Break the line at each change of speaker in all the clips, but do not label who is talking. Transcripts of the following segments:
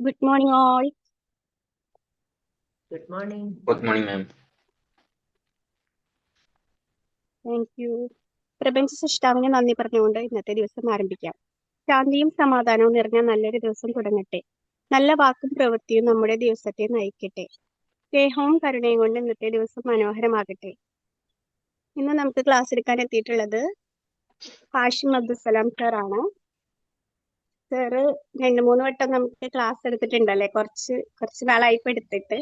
Good morning, all.
Good morning.
Good morning, ma'am.
Thank you. പ്രപഞ്ച സൃഷ്ടാവിനെ നന്ദി പറഞ്ഞുകൊണ്ട് ഇന്നത്തെ ദിവസം ആരംഭിക്കാം. ശാന്തിയും സമാധാനവും നിറഞ്ഞ നല്ലൊരു ദിവസം തുടങ്ങട്ടെ. നല്ല വാക്കും പ്രവൃത്തിയും നമ്മുടെ ദിവസത്തെ നയിക്കട്ടെ. സ്നേഹവും കരുണയും കൊണ്ട് ഇന്നത്തെ ദിവസം മനോഹരമാകട്ടെ. ഇന്ന് നമുക്ക് ക്ലാസ് എടുക്കാൻ എത്തിയിട്ടുള്ളത് ഹാഷിം അബ്ദുസലാം സാറാണ്. സാറ് 2-3 വട്ടം നമുക്ക് ക്ലാസ് എടുത്തിട്ടുണ്ടല്ലേ, കുറച്ച് നാളായി ഇപ്പൊ എടുത്തിട്ട്.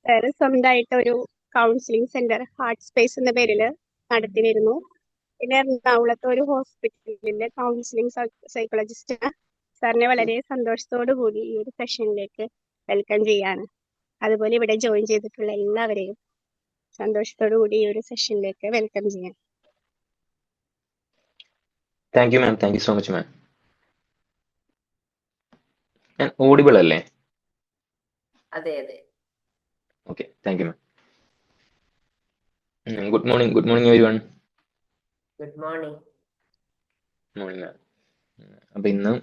സാറ് സ്വന്തമായിട്ട് ഒരു കൗൺസിലിംഗ് സെന്റർ ഹാർട്ട് സ്പേസ് എന്ന പേരിൽ നടത്തിയിരുന്നു. പിന്നെ എറണാകുളത്തെ ഒരു ഹോസ്പിറ്റലിലെ കൗൺസിലിംഗ് സൈക്കോളജിസ്റ്റ് സാറിനെ വളരെ സന്തോഷത്തോടു കൂടി ഈ ഒരു സെഷനിലേക്ക് വെൽക്കം ചെയ്യാണ്. അതുപോലെ ഇവിടെ ജോയിൻ ചെയ്തിട്ടുള്ള എല്ലാവരെയും സന്തോഷത്തോടു കൂടി ഈ ഒരു സെഷനിലേക്ക് വെൽക്കം ചെയ്യാം.
Thank you, ma'am. Thank you so much, ma'am. ഞാൻ ഓഡിബിൾ അല്ലേ?
അതെ അതെ.
Okay, thank you, ma'am. Good morning everyone.
Good morning.
Morning, ma'am. അപ്പൊ ഇന്ന്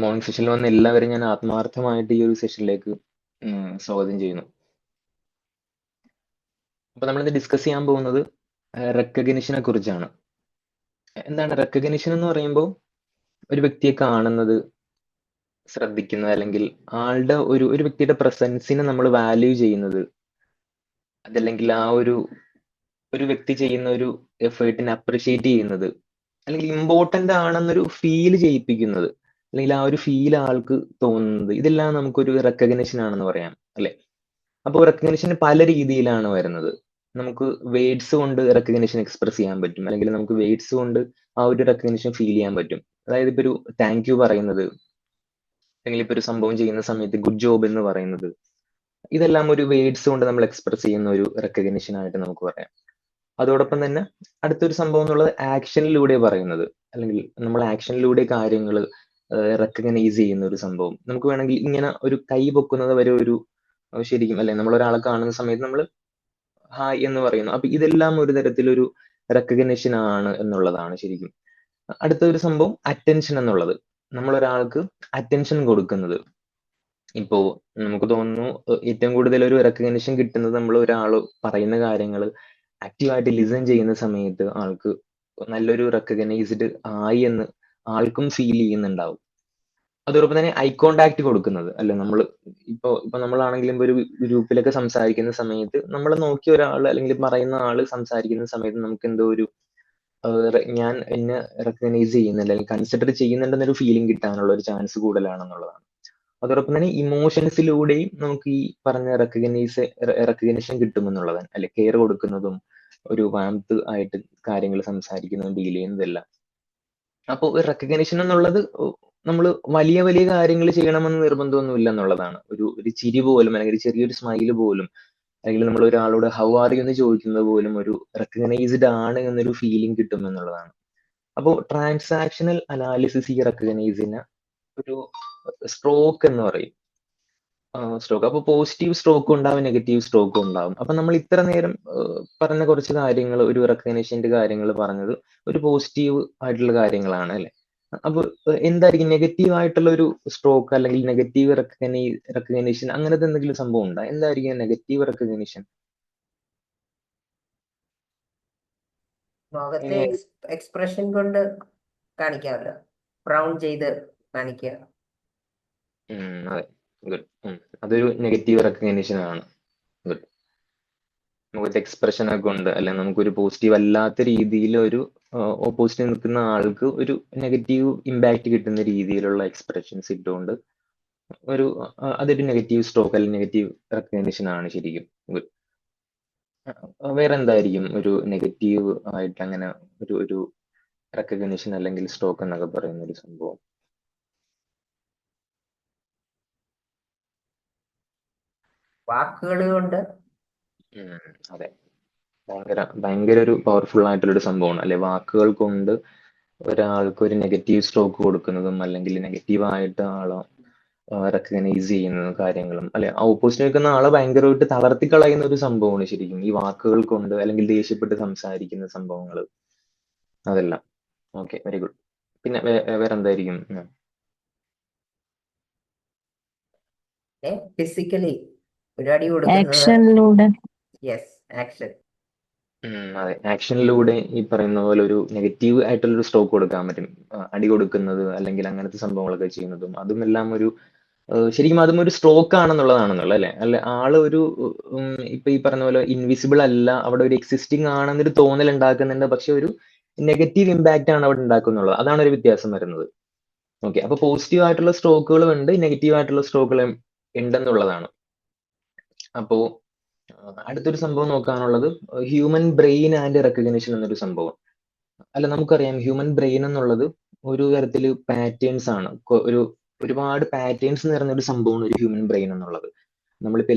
മോർണിംഗ് സെഷനിൽ വന്ന എല്ലാവരും ഞാൻ ആത്മാർത്ഥമായിട്ട് ഈ ഒരു സെഷനിലേക്ക് സ്വാഗതം ചെയ്യുന്നു. അപ്പൊ നമ്മളിന്ന് ഡിസ്കസ് ചെയ്യാൻ പോകുന്നത് റെക്കഗ്നിഷനെ കുറിച്ചാണ്. എന്താണ് റെക്കഗ്നിഷൻ എന്ന് പറയുമ്പോൾ? ഒരു വ്യക്തിയെ കാണുന്നത്, ശ്രദ്ധിക്കുന്നത്, അല്ലെങ്കിൽ ആളുടെ ഒരു വ്യക്തിയുടെ പ്രസൻസിനെ നമ്മൾ വാല്യൂ ചെയ്യുന്നത്, അതല്ലെങ്കിൽ ആ ഒരു വ്യക്തി ചെയ്യുന്ന ഒരു എഫേർട്ടിനെ അപ്രിഷിയേറ്റ് ചെയ്യുന്നത്, അല്ലെങ്കിൽ ഇമ്പോർട്ടന്റ് ആണെന്നൊരു ഫീൽ ചെയ്യിപ്പിക്കുന്നത്, അല്ലെങ്കിൽ ആ ഒരു ഫീൽ ആൾക്ക് തോന്നുന്നത്, ഇതെല്ലാം നമുക്കൊരു റെക്കഗ്നിഷൻ ആണെന്ന് പറയാം, അല്ലെ? അപ്പോൾ റെക്കഗ്നിഷൻ പല രീതിയിലാണ് വരുന്നത്. നമുക്ക് വേർഡ്സ് കൊണ്ട് റെക്കഗ്നിഷൻ എക്സ്പ്രസ് ചെയ്യാൻ പറ്റും, അല്ലെങ്കിൽ നമുക്ക് വേർഡ്സ് കൊണ്ട് ആ ഒരു റെക്കഗ്നിഷൻ ഫീൽ ചെയ്യാൻ പറ്റും. അതായത് ഇപ്പൊ ഒരു താങ്ക് യു പറയുന്നത്, അല്ലെങ്കിൽ ഇപ്പൊ ഒരു സംഭവം ചെയ്യുന്ന സമയത്ത് ഗുഡ് ജോബ് എന്ന് പറയുന്നത്, ഇതെല്ലാം ഒരു വേർഡ്സ് കൊണ്ട് നമ്മൾ എക്സ്പ്രസ് ചെയ്യുന്ന ഒരു റെക്കഗ്നിഷൻ ആയിട്ട് നമുക്ക് പറയാം. അതോടൊപ്പം തന്നെ അടുത്തൊരു സംഭവം എന്നുള്ളത് ആക്ഷനിലൂടെ പറയുന്നത്, അല്ലെങ്കിൽ നമ്മൾ ആക്ഷനിലൂടെ കാര്യങ്ങൾ റെക്കഗ്നൈസ് ചെയ്യുന്ന ഒരു സംഭവം. നമുക്ക് വേണമെങ്കിൽ ഇങ്ങനെ ഒരു കൈ പൊക്കുന്നത് വരെ ഒരു ശരിക്കും, അല്ലെ, നമ്മൾ ഒരാളെ കാണുന്ന സമയത്ത് നമ്മൾ ഹായ് എന്ന് പറയുന്നു. അപ്പൊ ഇതെല്ലാം ഒരു തരത്തിലൊരു റെക്കഗ്നിഷൻ ആണ് എന്നുള്ളതാണ് ശരിക്കും. അടുത്ത ഒരു സംഭവം അറ്റൻഷൻ എന്നുള്ളത്, നമ്മൾ ഒരാൾക്ക് അറ്റൻഷൻ കൊടുക്കുന്നത്. ഇപ്പോ നമുക്ക് തോന്നുന്നു ഏറ്റവും കൂടുതൽ ഒരു റെക്കഗ്നിഷൻ കിട്ടുന്നത് നമ്മൾ ഒരാൾ പറയുന്ന കാര്യങ്ങൾ ആക്റ്റീവായിട്ട് ലിസൺ ചെയ്യുന്ന സമയത്ത് ആൾക്ക് നല്ലൊരു റെക്കഗ്നൈസ്ഡ് ആയി എന്ന് ആൾക്കും ഫീൽ ചെയ്യുന്നുണ്ടാവും. അതോടൊപ്പം തന്നെ ഐ കോണ്ടാക്ട് കൊടുക്കുന്നത്, അല്ലെ, നമ്മൾ ഇപ്പൊ നമ്മളാണെങ്കിലും ഒരു ഗ്രൂപ്പിലൊക്കെ സംസാരിക്കുന്ന സമയത്ത് നമ്മൾ നോക്കി ഒരാൾ അല്ലെങ്കിൽ പറയുന്ന ആള് സംസാരിക്കുന്ന സമയത്ത് നമുക്ക് എന്തോ ഒരു ഞാൻ എന്നെ റെക്കഗ്നൈസ് ചെയ്യുന്നില്ല, അല്ലെങ്കിൽ കൺസിഡർ ചെയ്യുന്നുണ്ടെന്നൊരു ഫീലിംഗ് കിട്ടാനുള്ള ഒരു ചാൻസ് കൂടുതലാണെന്നുള്ളതാണ്. അതോടൊപ്പം തന്നെ ഇമോഷൻസിലൂടെയും നമുക്ക് ഈ പറഞ്ഞ റെക്കഗ്നിഷൻ കിട്ടുമെന്നുള്ളതാണ്, അല്ലെ, കെയർ കൊടുക്കുന്നതും ഒരു വാംത്ത് ആയിട്ട് കാര്യങ്ങൾ സംസാരിക്കുന്നതും ഡീൽ ചെയ്യുന്നതെല്ലാം. അപ്പോൾ ഒരു റെക്കഗ്നിഷൻ എന്നുള്ളത് നമ്മൾ വലിയ വലിയ കാര്യങ്ങൾ ചെയ്യണമെന്ന് നിർബന്ധമൊന്നുമില്ല എന്നുള്ളതാണ്. ഒരു ചിരി പോലും, അല്ലെങ്കിൽ ചെറിയൊരു സ്മൈല് പോലും, അല്ലെങ്കിൽ നമ്മൾ ഒരാളോട് ഹൗ ആർ യു എന്ന് ചോദിക്കുന്നത് പോലും ഒരു റെക്കഗ്നൈസ്ഡ് ആണ് എന്നൊരു ഫീലിംഗ് കിട്ടും എന്നുള്ളതാണ്. അപ്പോൾ ട്രാൻസാക്ഷണൽ അനാലിസിസ് ഈ റെക്കഗ്നൈസിന് ഒരു സ്ട്രോക്ക് എന്ന് പറയും. സ്ട്രോക്ക്. അപ്പൊ പോസിറ്റീവ് സ്ട്രോക്കും ഉണ്ടാവും, നെഗറ്റീവ് സ്ട്രോക്കും ഉണ്ടാവും. അപ്പൊ നമ്മൾ ഇത്ര നേരം പറഞ്ഞ കുറച്ച് കാര്യങ്ങൾ, ഒരു റെക്കഗ്നേഷന്റെ കാര്യങ്ങൾ പറഞ്ഞത് ഒരു പോസിറ്റീവ് ആയിട്ടുള്ള കാര്യങ്ങളാണ്, അല്ലെ? അപ്പൊ എന്തായിരിക്കും നെഗറ്റീവ് ആയിട്ടുള്ള ഒരു സ്ട്രോക്ക്, അല്ലെങ്കിൽ നെഗറ്റീവ് റെക്കഗ്നേഷൻ, അങ്ങനത്തെ എന്തെങ്കിലും സംഭവം ഉണ്ടോ? എന്തായിരിക്കും നെഗറ്റീവ് റെക്കഗ്നേഷൻ?
മുഖത്തെ എക്സ്പ്രഷൻ കൊണ്ട് കാണിക്കാമല്ലോ, ബ്രൗൺ ചെയ്ത് കാണിക്കുക.
അതെ, ഗുഡ്. അതൊരു നെഗറ്റീവ് റെക്കഗ്നേഷൻ ആണ്. ഗുഡ്. മുഖത്തെ എക്സ്പ്രഷൻ ഒക്കെ ഉണ്ട്, അല്ലെ, നമുക്കൊരു പോസിറ്റീവ് അല്ലാത്ത രീതിയിൽ ഒരു ഓപ്പോസിറ്റ് നിൽക്കുന്ന ആൾക്ക് ഒരു നെഗറ്റീവ് ഇമ്പാക്ട് കിട്ടുന്ന രീതിയിലുള്ള എക്സ്പ്രഷൻസ് ഇട്ടുകൊണ്ട് അതൊരു നെഗറ്റീവ് സ്ട്രോക്ക് അല്ലെങ്കിൽ നെഗറ്റീവ് റെക്കഗ്നേഷൻ ആണ് ശരിക്കും. ഗുഡ്. വേറെ എന്തായിരിക്കും ഒരു നെഗറ്റീവ് ആയിട്ട് അങ്ങനെ ഒരു റെക്കഗ്നേഷൻ അല്ലെങ്കിൽ സ്ട്രോക്ക് എന്നൊക്കെ പറയുന്ന ഒരു സംഭവം?
വാക്കുകൾ കൊണ്ട്.
അതെ, ഭയങ്കര ഒരു പവർഫുൾ ആയിട്ടുള്ള ഒരു സംഭവമാണ്, അല്ലെ? വാക്കുകൾ കൊണ്ട് ഒരാൾക്ക് ഒരു നെഗറ്റീവ് സ്ട്രോക്ക് കൊടുക്കുന്നതും, അല്ലെങ്കിൽ നെഗറ്റീവ് ആയിട്ട് ആളെ റെക്കഗ്നൈസ് ചെയ്യുന്ന കാര്യങ്ങളും, അല്ലെ, ഓപ്പോസിറ്റ് നിൽക്കുന്ന ആളെ ഭയങ്കരമായിട്ട് തളർത്തി കളയുന്ന ഒരു സംഭവമാണ് ശരിക്കും ഈ വാക്കുകൾ കൊണ്ട്, അല്ലെങ്കിൽ ദേഷ്യപ്പെട്ട് സംസാരിക്കുന്ന സംഭവങ്ങൾ, അതെല്ലാം. Okay, very good. പിന്നെ വേറെ എന്തായിരിക്കും?
ഫിസിക്കലി ഒരു അടി കൊടുക്കുന്നത്.
ആക്ഷനിലൂടെ
യെസ്, ആക്ഷൻ.
അതെ, ആക്ഷനിലൂടെ ഈ പറയുന്ന പോലെ ഒരു നെഗറ്റീവ് ആയിട്ടുള്ള ഒരു സ്ട്രോക്ക് കൊടുക്കാൻ പറ്റും. അടി കൊടുക്കുന്നത് അല്ലെങ്കിൽ അങ്ങനത്തെ സംഭവങ്ങളൊക്കെ ചെയ്യുന്നതും അതും എല്ലാം ഒരു ശരിക്കും അതും ഒരു സ്ട്രോക്ക് ആണെന്നുള്ളതാണെന്നുള്ള അല്ലെ. അല്ല ആള് ഒരു ഇപ്പൊ ഈ പറഞ്ഞ പോലെ ഇൻവിസിബിൾ അല്ല, അവിടെ ഒരു എക്സിസ്റ്റിംഗ് ആണെന്നൊരു തോന്നൽ ഉണ്ടാക്കുന്നുണ്ട്, പക്ഷെ ഒരു നെഗറ്റീവ് ഇമ്പാക്റ്റ് ആണ് അവിടെ ഉണ്ടാക്കുന്നുള്ളത്. അതാണ് ഒരു വ്യത്യാസം വരുന്നത്. ഓക്കെ, അപ്പൊ പോസിറ്റീവ് ആയിട്ടുള്ള സ്ട്രോക്കുകളും ഉണ്ട്, നെഗറ്റീവ് ആയിട്ടുള്ള സ്ട്രോക്കുകളും ഉണ്ടെന്നുള്ളതാണ്. അപ്പോ അടുത്തൊരു സംഭവം നോക്കാനുള്ളത് ഹ്യൂമൻ ബ്രെയിൻ ആൻഡ് റെക്കഗ്നിഷൻ എന്നൊരു സംഭവം. അല്ല, നമുക്കറിയാം ഹ്യൂമൻ ബ്രെയിൻ എന്നുള്ളത് ഒരു തരത്തില് പാറ്റേൺസ് ആണ്. ഒരുപാട് പാറ്റേൺസ് നിറഞ്ഞ ഒരു സംഭവമാണ് ഒരു ഹ്യൂമൻ ബ്രെയിൻ എന്നുള്ളത്. നമ്മളിപ്പോ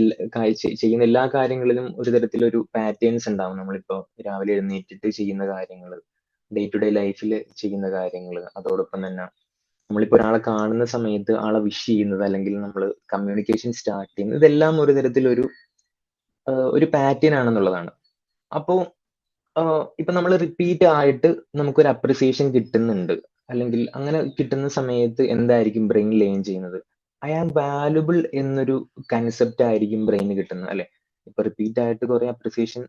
ചെയ്യുന്ന എല്ലാ കാര്യങ്ങളിലും ഒരു തരത്തിലൊരു പാറ്റേൺസ് ഉണ്ടാവും. നമ്മളിപ്പോ രാവിലെ എഴുന്നേറ്റിട്ട് ചെയ്യുന്ന കാര്യങ്ങൾ, ഡേ ടു ഡേ ലൈഫിൽ ചെയ്യുന്ന കാര്യങ്ങൾ, അതോടൊപ്പം തന്നെ നമ്മളിപ്പോ ഒരാളെ കാണുന്ന സമയത്ത് ആളെ വിഷ് ചെയ്യുന്നത്, അല്ലെങ്കിൽ നമ്മൾ കമ്മ്യൂണിക്കേഷൻ സ്റ്റാർട്ട് ചെയ്യുന്നത്, ഇതെല്ലാം ഒരു തരത്തിലൊരു ഒരു പാറ്റേൺ ആണെന്നുള്ളതാണ്. അപ്പോ ഇപ്പൊ നമ്മൾ റിപ്പീറ്റ് ആയിട്ട് നമുക്കൊരു അപ്രിസിയേഷൻ കിട്ടുന്നുണ്ട്, അല്ലെങ്കിൽ അങ്ങനെ കിട്ടുന്ന സമയത്ത് എന്തായിരിക്കും ബ്രെയിൻ ലേൺ ചെയ്യുന്നത്? ഐ ആം വാല്യുബിൾ എന്നൊരു കൺസെപ്റ്റ് ആയിരിക്കും ബ്രെയിന് കിട്ടുന്നത്, അല്ലെ? ഇപ്പൊ റിപ്പീറ്റ് ആയിട്ട് കുറെ അപ്രിസിയേഷൻ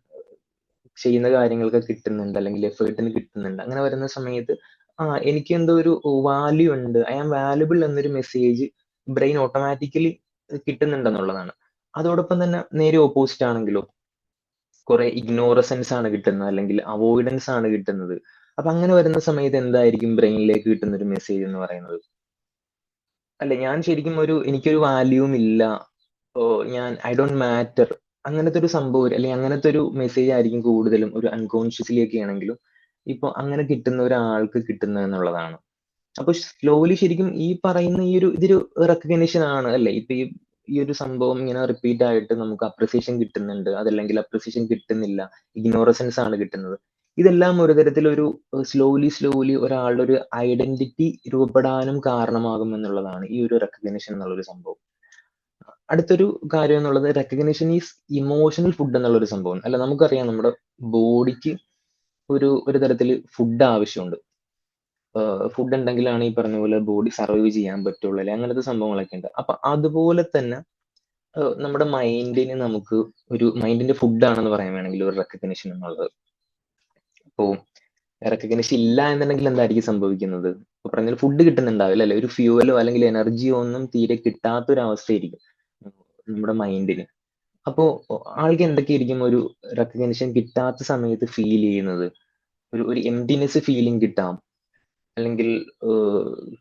ചെയ്യുന്ന കാര്യങ്ങൾക്ക് കിട്ടുന്നുണ്ട്, അല്ലെങ്കിൽ എഫേർട്ടിന് കിട്ടുന്നുണ്ട്. അങ്ങനെ വരുന്ന സമയത്ത് എനിക്ക് എന്തോ ഒരു വാല്യൂ ഉണ്ട്, ഐ ആം വാല്യുബിൾ എന്നൊരു മെസ്സേജ് ബ്രെയിൻ ഓട്ടോമാറ്റിക്കലി കിട്ടുന്നുണ്ടെന്നുള്ളതാണ്. അതോടൊപ്പം തന്നെ നേരെ ഓപ്പോസിറ്റ് ആണെങ്കിലോ, കുറെ ഇഗ്നോറസൻസ് ആണ് കിട്ടുന്നത്, അല്ലെങ്കിൽ അവോയ്ഡൻസ് ആണ് കിട്ടുന്നത്. അപ്പൊ അങ്ങനെ വരുന്ന സമയത്ത് എന്തായിരിക്കും ബ്രെയിനിലേക്ക് കിട്ടുന്ന ഒരു മെസ്സേജ് എന്ന് പറയുന്നത്? അല്ലെ, ഞാൻ ശരിക്കും എനിക്കൊരു വാല്യൂവും ഇല്ല, ഐ ഡോണ്ട് മാറ്റർ, അങ്ങനത്തെ ഒരു സംഭവം, അല്ലെങ്കിൽ അങ്ങനത്തെ ഒരു മെസ്സേജ് ആയിരിക്കും കൂടുതലും ഒരു അൺകോൺഷ്യസ്ലി ഒക്കെ ആണെങ്കിലും ഇപ്പൊ അങ്ങനെ കിട്ടുന്ന ഒരാൾക്ക് കിട്ടുന്നത് എന്നുള്ളതാണ്. അപ്പൊ സ്ലോലി ശരിക്കും ഈ പറയുന്ന ഇതൊരു റെക്കഗ്നിഷൻ ആണ്, അല്ലെ? ഇപ്പൊ ഈ ഒരു സംഭവം ഇങ്ങനെ റിപ്പീറ്റ് ആയിട്ട് നമുക്ക് അപ്രിസിയേഷൻ കിട്ടുന്നുണ്ട്, അതല്ലെങ്കിൽ അപ്രിസിയേഷൻ കിട്ടുന്നില്ല, ഇഗ്നോറസൻസ് ആണ് കിട്ടുന്നത്. ഇതെല്ലാം ഒരു തരത്തിലൊരു സ്ലോലി ഒരാളുടെ ഒരു ഐഡന്റിറ്റി രൂപപ്പെടാനും കാരണമാകും എന്നുള്ളതാണ് ഈ ഒരു റെക്കഗ്നിഷൻ എന്നുള്ളൊരു സംഭവം. അടുത്തൊരു കാര്യം എന്നുള്ളത് റെക്കഗ്നിഷൻ ഈസ് ഇമോഷണൽ ഫുഡ് എന്നുള്ളൊരു സംഭവം. അല്ല, നമുക്കറിയാം നമ്മുടെ ബോഡിക്ക് ഒരു തരത്തിൽ ഫുഡ് ആവശ്യമുണ്ട്. ഫുഡ് ഉണ്ടെങ്കിലാണ് ഈ പറഞ്ഞ പോലെ ബോഡി സർവൈവ് ചെയ്യാൻ പറ്റുള്ളൂ, അല്ലെ? അങ്ങനത്തെ സംഭവങ്ങളൊക്കെ ഉണ്ട്. അപ്പൊ അതുപോലെ തന്നെ നമ്മുടെ മൈൻഡിന് നമുക്ക് മൈൻഡിന്റെ ഫുഡ് ആണെന്ന് പറയാൻ വേണമെങ്കിൽ ഒരു റെക്കഗ്നിഷൻ എന്നുള്ളത്. അപ്പോ റെക്കഗ്നിഷൻ ഇല്ല എന്നുണ്ടെങ്കിൽ എന്തായിരിക്കും സംഭവിക്കുന്നത്? ഇപ്പൊ പറഞ്ഞാൽ ഫുഡ് കിട്ടുന്നുണ്ടാവില്ല, അല്ലെ? ഒരു ഫ്യൂവലോ അല്ലെങ്കിൽ എനർജിയോ ഒന്നും തീരെ കിട്ടാത്തൊരവസ്ഥയായിരിക്കും നമ്മുടെ മൈൻഡിന്. അപ്പോ ആൾക്ക് എന്തൊക്കെയായിരിക്കും ഒരു റെക്കഗ്നിഷൻ കിട്ടാത്ത സമയത്ത് ഫീൽ ചെയ്യുന്നത്? ഒരു എംപ്റ്റിനെസ് ഫീലിംഗ് കിട്ടാം, അല്ലെങ്കിൽ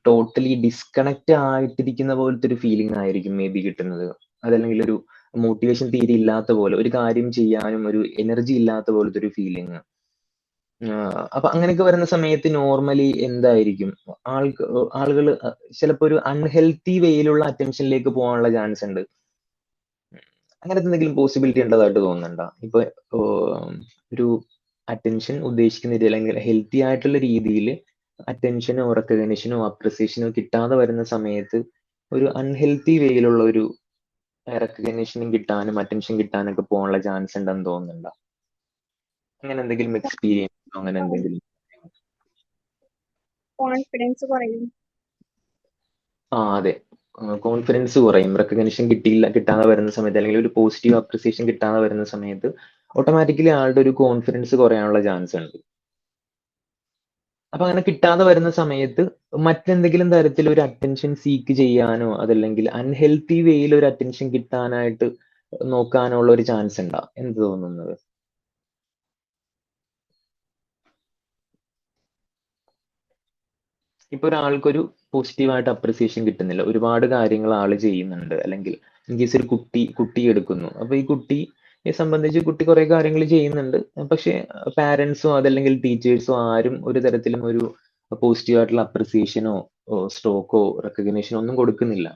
ടോട്ടലി ഡിസ്കണക്ട് ആയിട്ടിരിക്കുന്ന പോലത്തെ ഒരു ഫീലിംഗ് ആയിരിക്കും മേ ബി കിട്ടുന്നത്. അതല്ലെങ്കിൽ ഒരു മോട്ടിവേഷൻ തീരെ ഇല്ലാത്ത പോലെ, ഒരു കാര്യം ചെയ്യാനും ഒരു എനർജി ഇല്ലാത്ത പോലത്തെ ഒരു ഫീലിംഗ്. അപ്പൊ അങ്ങനെയൊക്കെ വരുന്ന സമയത്ത് നോർമലി എന്തായിരിക്കും ആളുകൾ ചിലപ്പോ ഒരു അൺഹെൽത്തി വേയിലുള്ള അറ്റൻഷനിലേക്ക് പോകാനുള്ള ചാൻസ് ഉണ്ട്. അങ്ങനത്തെ എന്തെങ്കിലും പോസിബിലിറ്റി ഉള്ളതായിട്ട് തോന്നുന്നുണ്ടോ? ഇപ്പൊ ഒരു അറ്റൻഷൻ ഉദ്ദേശിക്കുന്ന രീതി, അല്ലെങ്കിൽ ഹെൽത്തി ആയിട്ടുള്ള രീതിയിൽ അറ്റൻഷനോ റെക്കഗ്നിഷനോ അപ്രിസിയേഷനോ കിട്ടാതെ വരുന്ന സമയത്ത് ഒരു അൺഹെൽത്തി വേയിലുള്ള ഒരു റെക്കഗ്നിഷനും കിട്ടാനും അറ്റൻഷൻ കിട്ടാനൊക്കെ പോകാനുള്ള ചാൻസ് ഉണ്ടെന്ന് തോന്നുന്നുണ്ടോ? അങ്ങനെ എന്തെങ്കിലും എക്സ്പീരിയൻസ്, അങ്ങനെ എന്തെങ്കിലും?
കോൺഫിഡൻസ് കുറയും.
അതെ, കോൺഫിഡൻസ് കുറയും. റെക്കഗ്നിഷൻ കിട്ടാതെ വരുന്ന സമയത്ത്, അല്ലെങ്കിൽ ഒരു പോസിറ്റീവ് അപ്രിസിയേഷൻ കിട്ടാതെ വരുന്ന സമയത്ത് ഓട്ടോമാറ്റിക്കലി ആളുടെ ഒരു കോൺഫിഡൻസ് കുറയാനുള്ള ചാൻസ് ഉണ്ട്. അപ്പൊ അങ്ങനെ കിട്ടാതെ വരുന്ന സമയത്ത് മറ്റെന്തെങ്കിലും തരത്തിൽ ഒരു അറ്റൻഷൻ സീക്ക് ചെയ്യാനോ, അതല്ലെങ്കിൽ അൺഹെൽത്തി വേയിൽ ഒരു അറ്റൻഷൻ കിട്ടാനായിട്ട് നോക്കാനുള്ള ഒരു ചാൻസ് ഉണ്ടാ? എന്ത് തോന്നുന്നത്? ഇപ്പൊ ഒരാൾക്കൊരു പോസിറ്റീവായിട്ട് അപ്രിസിയേഷൻ കിട്ടുന്നില്ല, ഒരുപാട് കാര്യങ്ങൾ ആള് ചെയ്യുന്നുണ്ട്, അല്ലെങ്കിൽ ഇൻ കേസ് ഒരു കുട്ടി എടുക്കുന്നു. അപ്പൊ ഈ കുട്ടിയെ സംബന്ധിച്ച് കുട്ടി കുറെ കാര്യങ്ങൾ ചെയ്യുന്നുണ്ട്, പക്ഷെ പാരന്റ്സോ അതല്ലെങ്കിൽ ടീച്ചേഴ്സോ ആരും ഒരു തരത്തിലും ഒരു പോസിറ്റീവായിട്ടുള്ള അപ്രിസിയേഷനോ സ്ട്രോക്കോ റെക്കഗ്നേഷനോ ഒന്നും കൊടുക്കുന്നില്ല.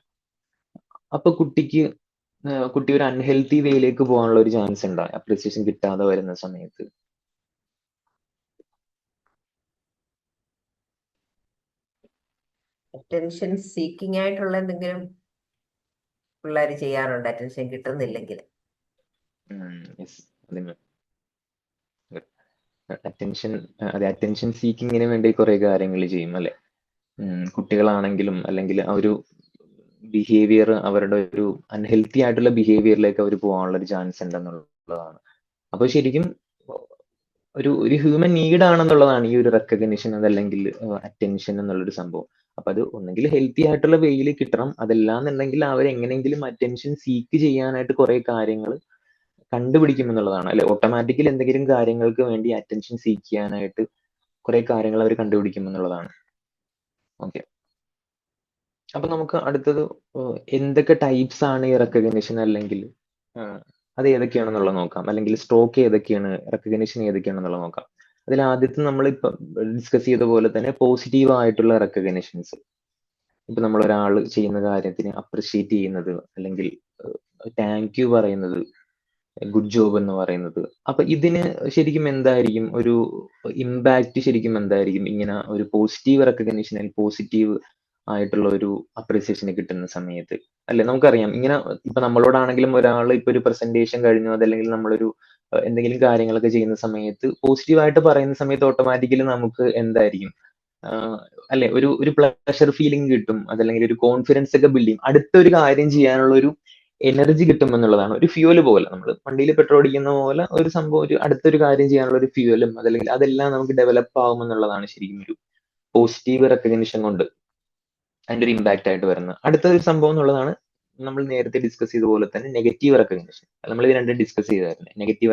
അപ്പൊ കുട്ടി ഒരു അൺഹെൽത്തി വേയിലേക്ക് പോകാനുള്ള ഒരു ചാൻസ് ഉണ്ടാ അപ്രിസിയേഷൻ കിട്ടാതെ വരുന്ന സമയത്ത്?
അറ്റൻഷൻ സീക്കിംഗ് ആയിട്ടുള്ള എന്തെങ്കിലും പിള്ളേർ ചെയ്യാറുണ്ട് അറ്റൻഷൻ കിട്ടുന്നില്ലെങ്കിൽ?
അറ്റൻഷൻ സീക്കിങ്ങിന് വേണ്ടി കുറെ കാര്യങ്ങൾ ചെയ്യും, അല്ലെ? കുട്ടികളാണെങ്കിലും അല്ലെങ്കിൽ ബിഹേവിയർ, അവരുടെ ഒരു അൺഹെൽത്തി ആയിട്ടുള്ള ബിഹേവിയറിലേക്ക് അവർ പോകാനുള്ള ഒരു ചാൻസ് ഉണ്ടെന്നുള്ളതാണ്. അപ്പൊ ശരിക്കും ഒരു ഹ്യൂമൻ നീഡ് ആണെന്നുള്ളതാണ് ഈ ഒരു റെക്കഗ്നിഷൻ അതല്ലെങ്കിൽ അറ്റൻഷൻ എന്നുള്ളൊരു സംഭവം. അപ്പൊ അത് ഒന്നെങ്കിൽ ഹെൽത്തി ആയിട്ടുള്ള വേയിൽ കിട്ടണം, അതല്ലാന്നുണ്ടെങ്കിൽ അവർ എങ്ങനെയെങ്കിലും അറ്റൻഷൻ സീക്ക് ചെയ്യാനായിട്ട് കുറെ കാര്യങ്ങൾ കണ്ടുപിടിക്കും എന്നുള്ളതാണ്. അല്ലെ, ഓട്ടോമാറ്റിക്കലി എന്തെങ്കിലും കാര്യങ്ങൾക്ക് വേണ്ടി അറ്റൻഷൻ സീക്ക് ചെയ്യാനായിട്ട് കുറെ കാര്യങ്ങൾ അവർ കണ്ടുപിടിക്കും എന്നുള്ളതാണ്. ഓക്കെ, അപ്പൊ നമുക്ക് അടുത്തത് എന്തൊക്കെ ടൈപ്സ് ആണ് ഈ റെക്കഗ്നിഷൻ, അല്ലെങ്കിൽ അത് ഏതൊക്കെയാണെന്നുള്ളത് നോക്കാം, അല്ലെങ്കിൽ സ്ട്രോക്ക് ഏതൊക്കെയാണ്, റെക്കഗ്നിഷൻ ഏതൊക്കെയാണെന്നുള്ളത് നോക്കാം. അതിൽ ആദ്യത്തെ നമ്മൾ ഇപ്പൊ ഡിസ്കസ് ചെയ്ത പോലെ തന്നെ പോസിറ്റീവ് ആയിട്ടുള്ള റെക്കഗ്നിഷൻസ്. ഇപ്പൊ നമ്മൾ ഒരാൾ ചെയ്യുന്ന കാര്യത്തിന് അപ്രിഷിയേറ്റ് ചെയ്യുന്നത്, അല്ലെങ്കിൽ താങ്ക് യു പറയുന്നത്, ഗുഡ് ജോബ് എന്ന് പറയുന്നത്. അപ്പൊ ഇതിന് ശരിക്കും എന്തായിരിക്കും ഒരു ഇമ്പാക്റ്റ്, ശരിക്കും എന്തായിരിക്കും ഇങ്ങനെ ഒരു പോസിറ്റീവ് റെക്കഗ്നിഷൻ അല്ലെങ്കിൽ പോസിറ്റീവ് ആയിട്ടുള്ള ഒരു അപ്രിസിയേഷൻ കിട്ടുന്ന സമയത്ത്? അല്ലെ, നമുക്കറിയാം ഇങ്ങനെ ഇപ്പൊ നമ്മളോടാണെങ്കിലും ഒരാൾ ഇപ്പൊ ഒരു പ്രസന്റേഷൻ കഴിഞ്ഞു, അതല്ലെങ്കിൽ നമ്മളൊരു എന്തെങ്കിലും കാര്യങ്ങളൊക്കെ ചെയ്യുന്ന സമയത്ത് പോസിറ്റീവായിട്ട് പറയുന്ന സമയത്ത് ഓട്ടോമാറ്റിക്കലി നമുക്ക് എന്തായിരിക്കും അല്ലെ, ഒരു പ്ലഷർ ഫീലിംഗ് കിട്ടും, അതല്ലെങ്കിൽ ഒരു കോൺഫിഡൻസ് ഒക്കെ ബിൽഡ് ചെയ്യും, അടുത്തൊരു കാര്യം ചെയ്യാനുള്ള ഒരു എനർജി കിട്ടും എന്നുള്ളതാണ്. ഒരു ഫ്യൂവൽ പോലെ, നമ്മൾ വണ്ടിയിൽ പെട്രോൾ അടിക്കുന്ന പോലെ ഒരു സംഭവം, ഒരു അടുത്തൊരു കാര്യം ചെയ്യാനുള്ള ഒരു ഫ്യൂവലും അതല്ലെങ്കിൽ അതെല്ലാം നമുക്ക് ഡെവലപ്പ് ആവും എന്നുള്ളതാണ് ശരിക്കും ഒരു പോസിറ്റീവ് റെക്കഗ്നിഷൻ കൊണ്ട് അതിന്റെ ഒരു ഇമ്പാക്റ്റ് ആയിട്ട് വരുന്നത്. അടുത്തൊരു സംഭവം എന്നുള്ളതാണ് നമ്മൾ നേരത്തെ ഡിസ്കസ് ചെയ്ത പോലെ തന്നെ നെഗറ്റീവ് റെക്കഗ്നിഷൻ. നമ്മൾ ഇത് രണ്ടും ഡിസ്കസ് ചെയ്തായിരുന്നു. നെഗറ്റീവ്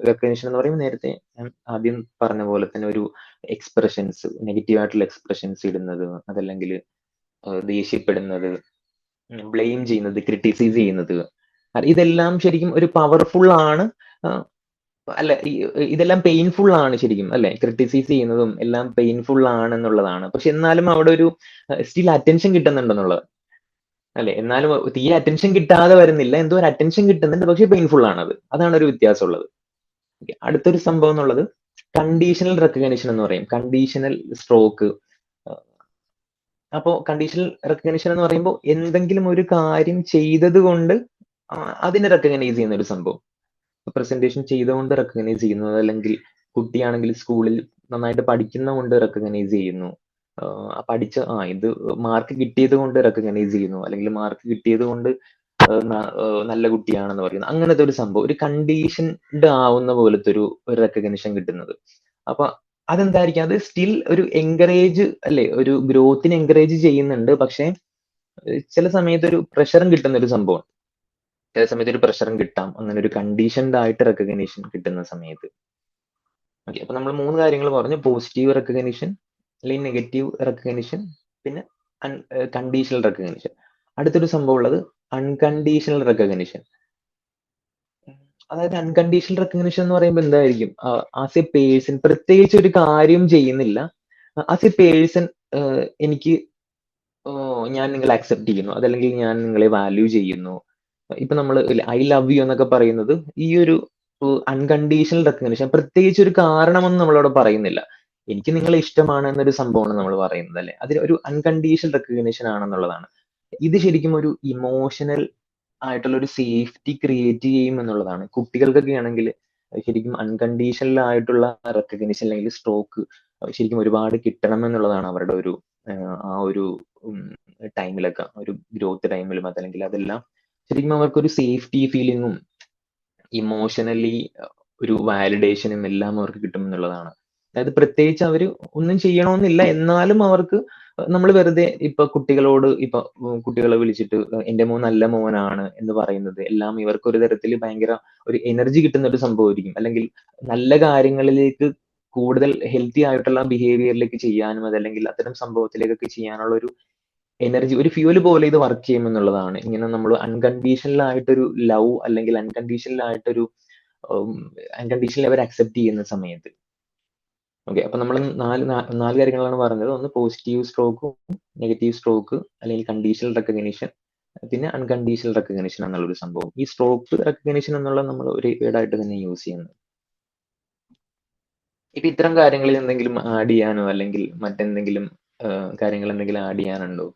റെക്കഗ്നിഷൻ എന്ന് പറയുമ്പോൾ നേരത്തെ ഞാൻ ആദ്യം പറഞ്ഞ പോലെ തന്നെ ഒരു എക്സ്പ്രഷൻസ്, നെഗറ്റീവ് ആയിട്ടുള്ള എക്സ്പ്രഷൻസ് ഇടുന്നത്, അതല്ലെങ്കിൽ ദേഷ്യപ്പെടുന്നത്, ബ്ലെയിം ചെയ്യുന്നത്, ക്രിട്ടിസൈസ് ചെയ്യുന്നത്, ഇതെല്ലാം ശരിക്കും ഒരു പവർഫുൾ ആണ്. അല്ല, ഇതെല്ലാം പെയിൻഫുൾ ആണ് ശരിക്കും, അല്ലെ? ക്രിട്ടിസൈസ് ചെയ്യുന്നതും എല്ലാം പെയിൻഫുൾ ആണെന്നുള്ളതാണ്. പക്ഷെ എന്നാലും അവിടെ ഒരു സ്റ്റിൽ അറ്റൻഷൻ കിട്ടുന്നുണ്ടെന്നുള്ളത്, അല്ലെ? എന്നാലും തീരെ അറ്റൻഷൻ കിട്ടാതെ വരുന്നില്ല, എന്തോ ഒരു അറ്റൻഷൻ കിട്ടുന്നുണ്ട്, പക്ഷെ പെയിൻഫുൾ ആണത്. അതാണ് ഒരു വ്യത്യാസം ഉള്ളത്. അടുത്തൊരു സംഭവം എന്നുള്ളത് കണ്ടീഷണൽ റെക്കഗ്നിഷൻ എന്ന് പറയും, കണ്ടീഷണൽ സ്ട്രോക്ക്. അപ്പോ കണ്ടീഷണൽ റെക്കഗ്നിഷൻ എന്ന് പറയുമ്പോൾ എന്തെങ്കിലും ഒരു കാര്യം ചെയ്തത് കൊണ്ട് അതിനെ റെക്കഗ്നൈസ് ചെയ്യുന്ന ഒരു സംഭവം. പ്രസന്റേഷൻ ചെയ്തുകൊണ്ട് റെക്കഗ്നൈസ് ചെയ്യുന്നു, അല്ലെങ്കിൽ കുട്ടിയാണെങ്കിൽ സ്കൂളിൽ നന്നായിട്ട് പഠിക്കുന്ന കൊണ്ട് റെക്കഗ്നൈസ് ചെയ്യുന്നു, പഠിച്ച ഇത് മാർക്ക് കിട്ടിയത് കൊണ്ട് റെക്കഗ്നൈസ് ചെയ്യുന്നു, അല്ലെങ്കിൽ മാർക്ക് കിട്ടിയത് കൊണ്ട് നല്ല കുട്ടിയാണെന്ന് പറയുന്നു. അങ്ങനത്തെ ഒരു സംഭവം, ഒരു കണ്ടീഷൻഡ് ആവുന്ന പോലത്തെ ഒരു റെക്കഗ്നിഷൻ കിട്ടുന്നത്. അപ്പൊ അതെന്തായിരിക്കും, അത് സ്റ്റിൽ ഒരു എൻകറേജ്, അല്ലെ, ഒരു ഗ്രോത്തിനെ എൻകറേജ് ചെയ്യുന്നുണ്ട്. പക്ഷെ ചില സമയത്ത് ഒരു പ്രഷറും കിട്ടുന്ന ഒരു സംഭവം, ചില സമയത്ത് ഒരു പ്രഷറും കിട്ടാം, അങ്ങനെ ഒരു കണ്ടീഷൻഡ് ആയിട്ട് റെക്കഗ്നേഷൻ കിട്ടുന്ന സമയത്ത്. ഓക്കെ, അപ്പൊ നമ്മൾ 3 കാര്യങ്ങൾ പറഞ്ഞു: പോസിറ്റീവ് റെക്കഗ്നേഷൻ, അല്ലെങ്കിൽ നെഗറ്റീവ് റെക്കഗ്നേഷൻ, പിന്നെ കണ്ടീഷണൽ റെക്കഗ്നേഷൻ. അടുത്തൊരു സംഭവം ഉള്ളത് അൺകണ്ടീഷണൽ റെക്കഗ്നേഷൻ. അതായത് അൺകണ്ടീഷണൽ റെക്കഗ്നേഷൻ എന്ന് പറയുമ്പോൾ എന്തായിരിക്കും, ആസ് എ പേഴ്സൺ പ്രത്യേകിച്ച് ഒരു കാര്യം ചെയ്യുന്നില്ല, ആസ് എ പേഴ്സൺ എനിക്ക് ഞാൻ നിങ്ങളെ അക്സെപ്റ്റ് ചെയ്യുന്നു, അതല്ലെങ്കിൽ ഞാൻ നിങ്ങളെ വാല്യൂ ചെയ്യുന്നു. ഇപ്പൊ നമ്മൾ ഐ ലവ് യു എന്നൊക്കെ പറയുന്നത് ഈ ഒരു അൺകണ്ടീഷണൽ റെക്കഗ്നിഷൻ, പ്രത്യേകിച്ച് ഒരു കാരണമൊന്നും നമ്മളവിടെ പറയുന്നില്ല, എനിക്ക് നിങ്ങളെ ഇഷ്ടമാണ് എന്നൊരു സംഭവമാണ് നമ്മൾ പറയുന്നത്, അല്ലെ? അതിൽ ഒരു അൺകണ്ടീഷണൽ റെക്കഗ്നിഷൻ ആണെന്നുള്ളതാണ്. ഇത് ശരിക്കും ഒരു ഇമോഷണൽ ആയിട്ടുള്ള ഒരു സേഫ്റ്റി ക്രിയേറ്റ് ചെയ്യും എന്നുള്ളതാണ്. കുട്ടികൾക്കൊക്കെ ആണെങ്കിൽ ശരിക്കും അൺകണ്ടീഷണൽ ആയിട്ടുള്ള റെക്കഗ്നിഷൻ അല്ലെങ്കിൽ സ്ട്രോക്ക് ശരിക്കും ഒരുപാട് കിട്ടണം എന്നുള്ളതാണ് അവരുടെ ഒരു ആ ഒരു ടൈമിലൊക്കെ, ഒരു ഗ്രോത്ത് ടൈമിലും, അതല്ലെങ്കിൽ അതെല്ലാം ശരിക്കും അവർക്കൊരു സേഫ്റ്റി ഫീലിങ്ങും ഇമോഷണലി ഒരു വാലിഡേഷനും എല്ലാം അവർക്ക് കിട്ടുമെന്നുള്ളതാണ്. അതായത് പ്രത്യേകിച്ച് അവർ ഒന്നും ചെയ്യണമെന്നില്ല, എന്നാലും അവർക്ക് നമ്മൾ വെറുതെ ഇപ്പൊ കുട്ടികളെ വിളിച്ചിട്ട് എന്റെ മോൻ നല്ല മോനാണ് എന്ന് പറയുന്നത് എല്ലാം ഇവർക്ക് ഒരു തരത്തിൽ ഭയങ്കര ഒരു എനർജി കിട്ടുന്ന ഒരു സംഭവമായിരിക്കും. അല്ലെങ്കിൽ നല്ല കാര്യങ്ങളിലേക്ക് കൂടുതൽ ഹെൽത്തി ആയിട്ടുള്ള ബിഹേവിയറിലേക്ക് ചെയ്യാനും, അതല്ലെങ്കിൽ അത്തരം സംഭവത്തിലേക്കൊക്കെ ചെയ്യാനുള്ള ഒരു എനർജി, ഒരു ഫ്യൂവൽ പോലെ ഇത് വർക്ക് ചെയ്യുമെന്നുള്ളതാണ്. ഇങ്ങനെ നമ്മൾ അൺകണ്ടീഷണൽ ആയിട്ടൊരു ലവ്, അല്ലെങ്കിൽ അൺകണ്ടീഷണൽ അവർ അക്സെപ്റ്റ് ചെയ്യുന്ന സമയത്ത്. ഓക്കെ, അപ്പൊ നമ്മൾ നാല് കാര്യങ്ങളാണ് പറഞ്ഞത്. ഒന്ന് പോസിറ്റീവ് സ്ട്രോക്കും, നെഗറ്റീവ് സ്ട്രോക്ക്, അല്ലെങ്കിൽ കണ്ടീഷണൽ റെക്കഗ്നിഷൻ, പിന്നെ അൺകണ്ടീഷണൽ റെക്കഗ്നിഷൻ എന്നുള്ളൊരു സംഭവം. ഈ സ്ട്രോക്ക് റെക്കഗ്നിഷൻ എന്നുള്ള നമ്മൾ ഒരു വേർഡായിട്ട് തന്നെ യൂസ് ചെയ്യുന്നത്. ഇപ്പൊ ഇത്തരം കാര്യങ്ങളിൽ എന്തെങ്കിലും ആഡ് ചെയ്യാനോ, അല്ലെങ്കിൽ മറ്റെന്തെങ്കിലും കാര്യങ്ങൾ എന്തെങ്കിലും ആഡ് ചെയ്യാനുണ്ടോ?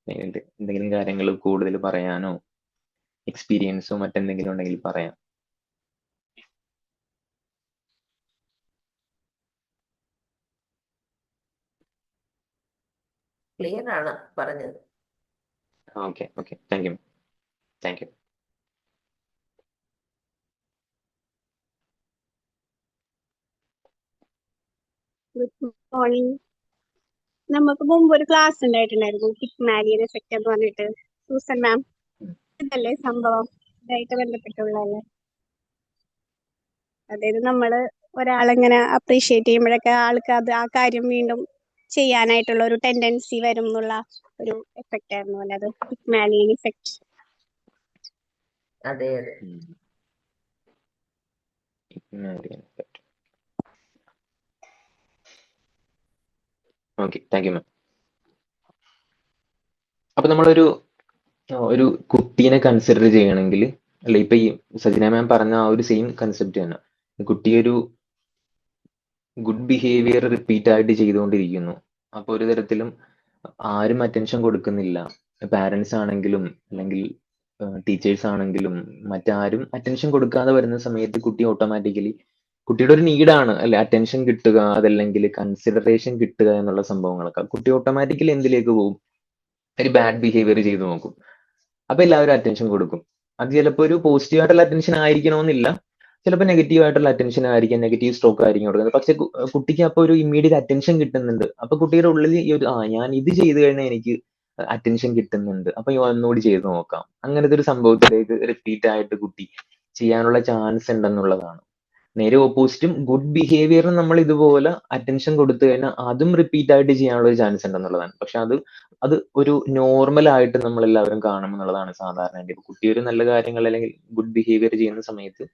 എന്തെങ്കിലും കാര്യങ്ങൾ കൂടുതൽ പറയാനോ, എക്സ്പീരിയൻസോ മറ്റെന്തെങ്കിലും ഉണ്ടെങ്കിൽ പറയാം.
ക്ലിയർ ആണ് പറഞ്ഞത്.
Okay okay, thank you. Thank U.
Good morning. നമുക്ക് മുമ്പ് ഒരു ക്ലാസ് ഉണ്ടായിട്ടുണ്ടായിരുന്നു, പിഗ്മാലിയൻ എഫക്റ്റ് എന്ന് പറഞ്ഞിട്ട്. സൂസൻ മാം, ഇതല്ലേ സംഭവം? ഇതായിട്ട് ബന്ധപ്പെട്ടുള്ളതല്ലേ? അതായത് നമ്മള് ഒരാളിങ്ങനെ അപ്രീഷിയേറ്റ് ചെയ്യുമ്പോഴൊക്കെ ആൾക്ക് അത് ആ കാര്യം വീണ്ടും ചെയ്യാനായിട്ടുള്ള ഒരു ടെൻഡൻസി വരും എന്നുള്ള ഒരു എഫക്റ്റ് ആയിരുന്നു അല്ലേ അത്, പിഗ്മാലിയൻ ഇഫക്റ്റ്.
അതെ അതെ.
ഓക്കെ, താങ്ക് യു മാം. അപ്പൊ നമ്മളൊരു ഒരു കുട്ടീനെ കൺസിഡർ ചെയ്യണമെങ്കിൽ, അല്ല ഇപ്പൊ ഈ സജിന മാം പറഞ്ഞ ആ ഒരു സെയിം കൺസെപ്റ്റ് തന്നെ. കുട്ടി ഒരു ഗുഡ് ബിഹേവിയർ റിപ്പീറ്റ് ആയിട്ട് ചെയ്തുകൊണ്ടിരിക്കുന്നു. അപ്പൊ ഒരു തരത്തിലും ആരും അറ്റൻഷൻ കൊടുക്കുന്നില്ല. പാരന്റ്സ് ആണെങ്കിലും അല്ലെങ്കിൽ ടീച്ചേഴ്സ് ആണെങ്കിലും മറ്റാരും അറ്റൻഷൻ കൊടുക്കാതെ വരുന്ന സമയത്ത് കുട്ടി ഓട്ടോമാറ്റിക്കലി, കുട്ടിയുടെ ഒരു നീഡാണ് അല്ലെ അറ്റൻഷൻ കിട്ടുക, അതല്ലെങ്കിൽ കൺസിഡറേഷൻ കിട്ടുക എന്നുള്ള സംഭവങ്ങളൊക്കെ. കുട്ടി ഓട്ടോമാറ്റിക്കലി എന്തിലേക്ക് പോകും? ഒരു ബാഡ് ബിഹേവിയർ ചെയ്തു നോക്കും. അപ്പൊ എല്ലാവരും അറ്റൻഷൻ കൊടുക്കും. അത് ചിലപ്പോൾ ഒരു പോസിറ്റീവ് ആയിട്ടുള്ള അറ്റൻഷൻ ആയിരിക്കണമെന്നില്ല, ചിലപ്പോൾ നെഗറ്റീവ് ആയിട്ടുള്ള അറ്റൻഷൻ ആയിരിക്കും, നെഗറ്റീവ് സ്ട്രോക്ക് ആയിരിക്കും കൊടുക്കുന്നത്. പക്ഷെ കുട്ടിക്ക് അപ്പൊ ഒരു ഇമ്മീഡിയറ്റ് അറ്റൻഷൻ കിട്ടുന്നുണ്ട്. അപ്പൊ കുട്ടിയുടെ ഉള്ളിൽ ഈ ഒരു ഞാൻ ഇത് ചെയ്തു കഴിഞ്ഞാൽ എനിക്ക് അറ്റൻഷൻ കിട്ടുന്നുണ്ട്, അപ്പൊ ഈ ഒന്നുകൂടി ചെയ്ത് നോക്കാം, അങ്ങനത്തെ ഒരു സംഭവത്തിലേക്ക് റിപ്പീറ്റ് ആയിട്ട് കുട്ടി ചെയ്യാനുള്ള ചാൻസ് ഉണ്ടെന്നുള്ളതാണ്. നേരെ ഓപ്പോസിറ്റും ഗുഡ് ബിഹേവിയറിന് നമ്മൾ ഇതുപോലെ അറ്റൻഷൻ കൊടുത്തു കഴിഞ്ഞാൽ അതും റിപ്പീറ്റ് ആയിട്ട് ചെയ്യാനുള്ള ഒരു ചാൻസ് ഉണ്ടെന്നുള്ളതാണ്. പക്ഷെ അത് ഒരു നോർമൽ ആയിട്ട് നമ്മൾ എല്ലാവരും കാണും എന്നുള്ളതാണ് സാധാരണയായിട്ട്. ഇപ്പൊ കുട്ടി ഒരു നല്ല കാര്യങ്ങൾ അല്ലെങ്കിൽ ഗുഡ് ബിഹേവിയർ ചെയ്യുന്ന സമയത്ത്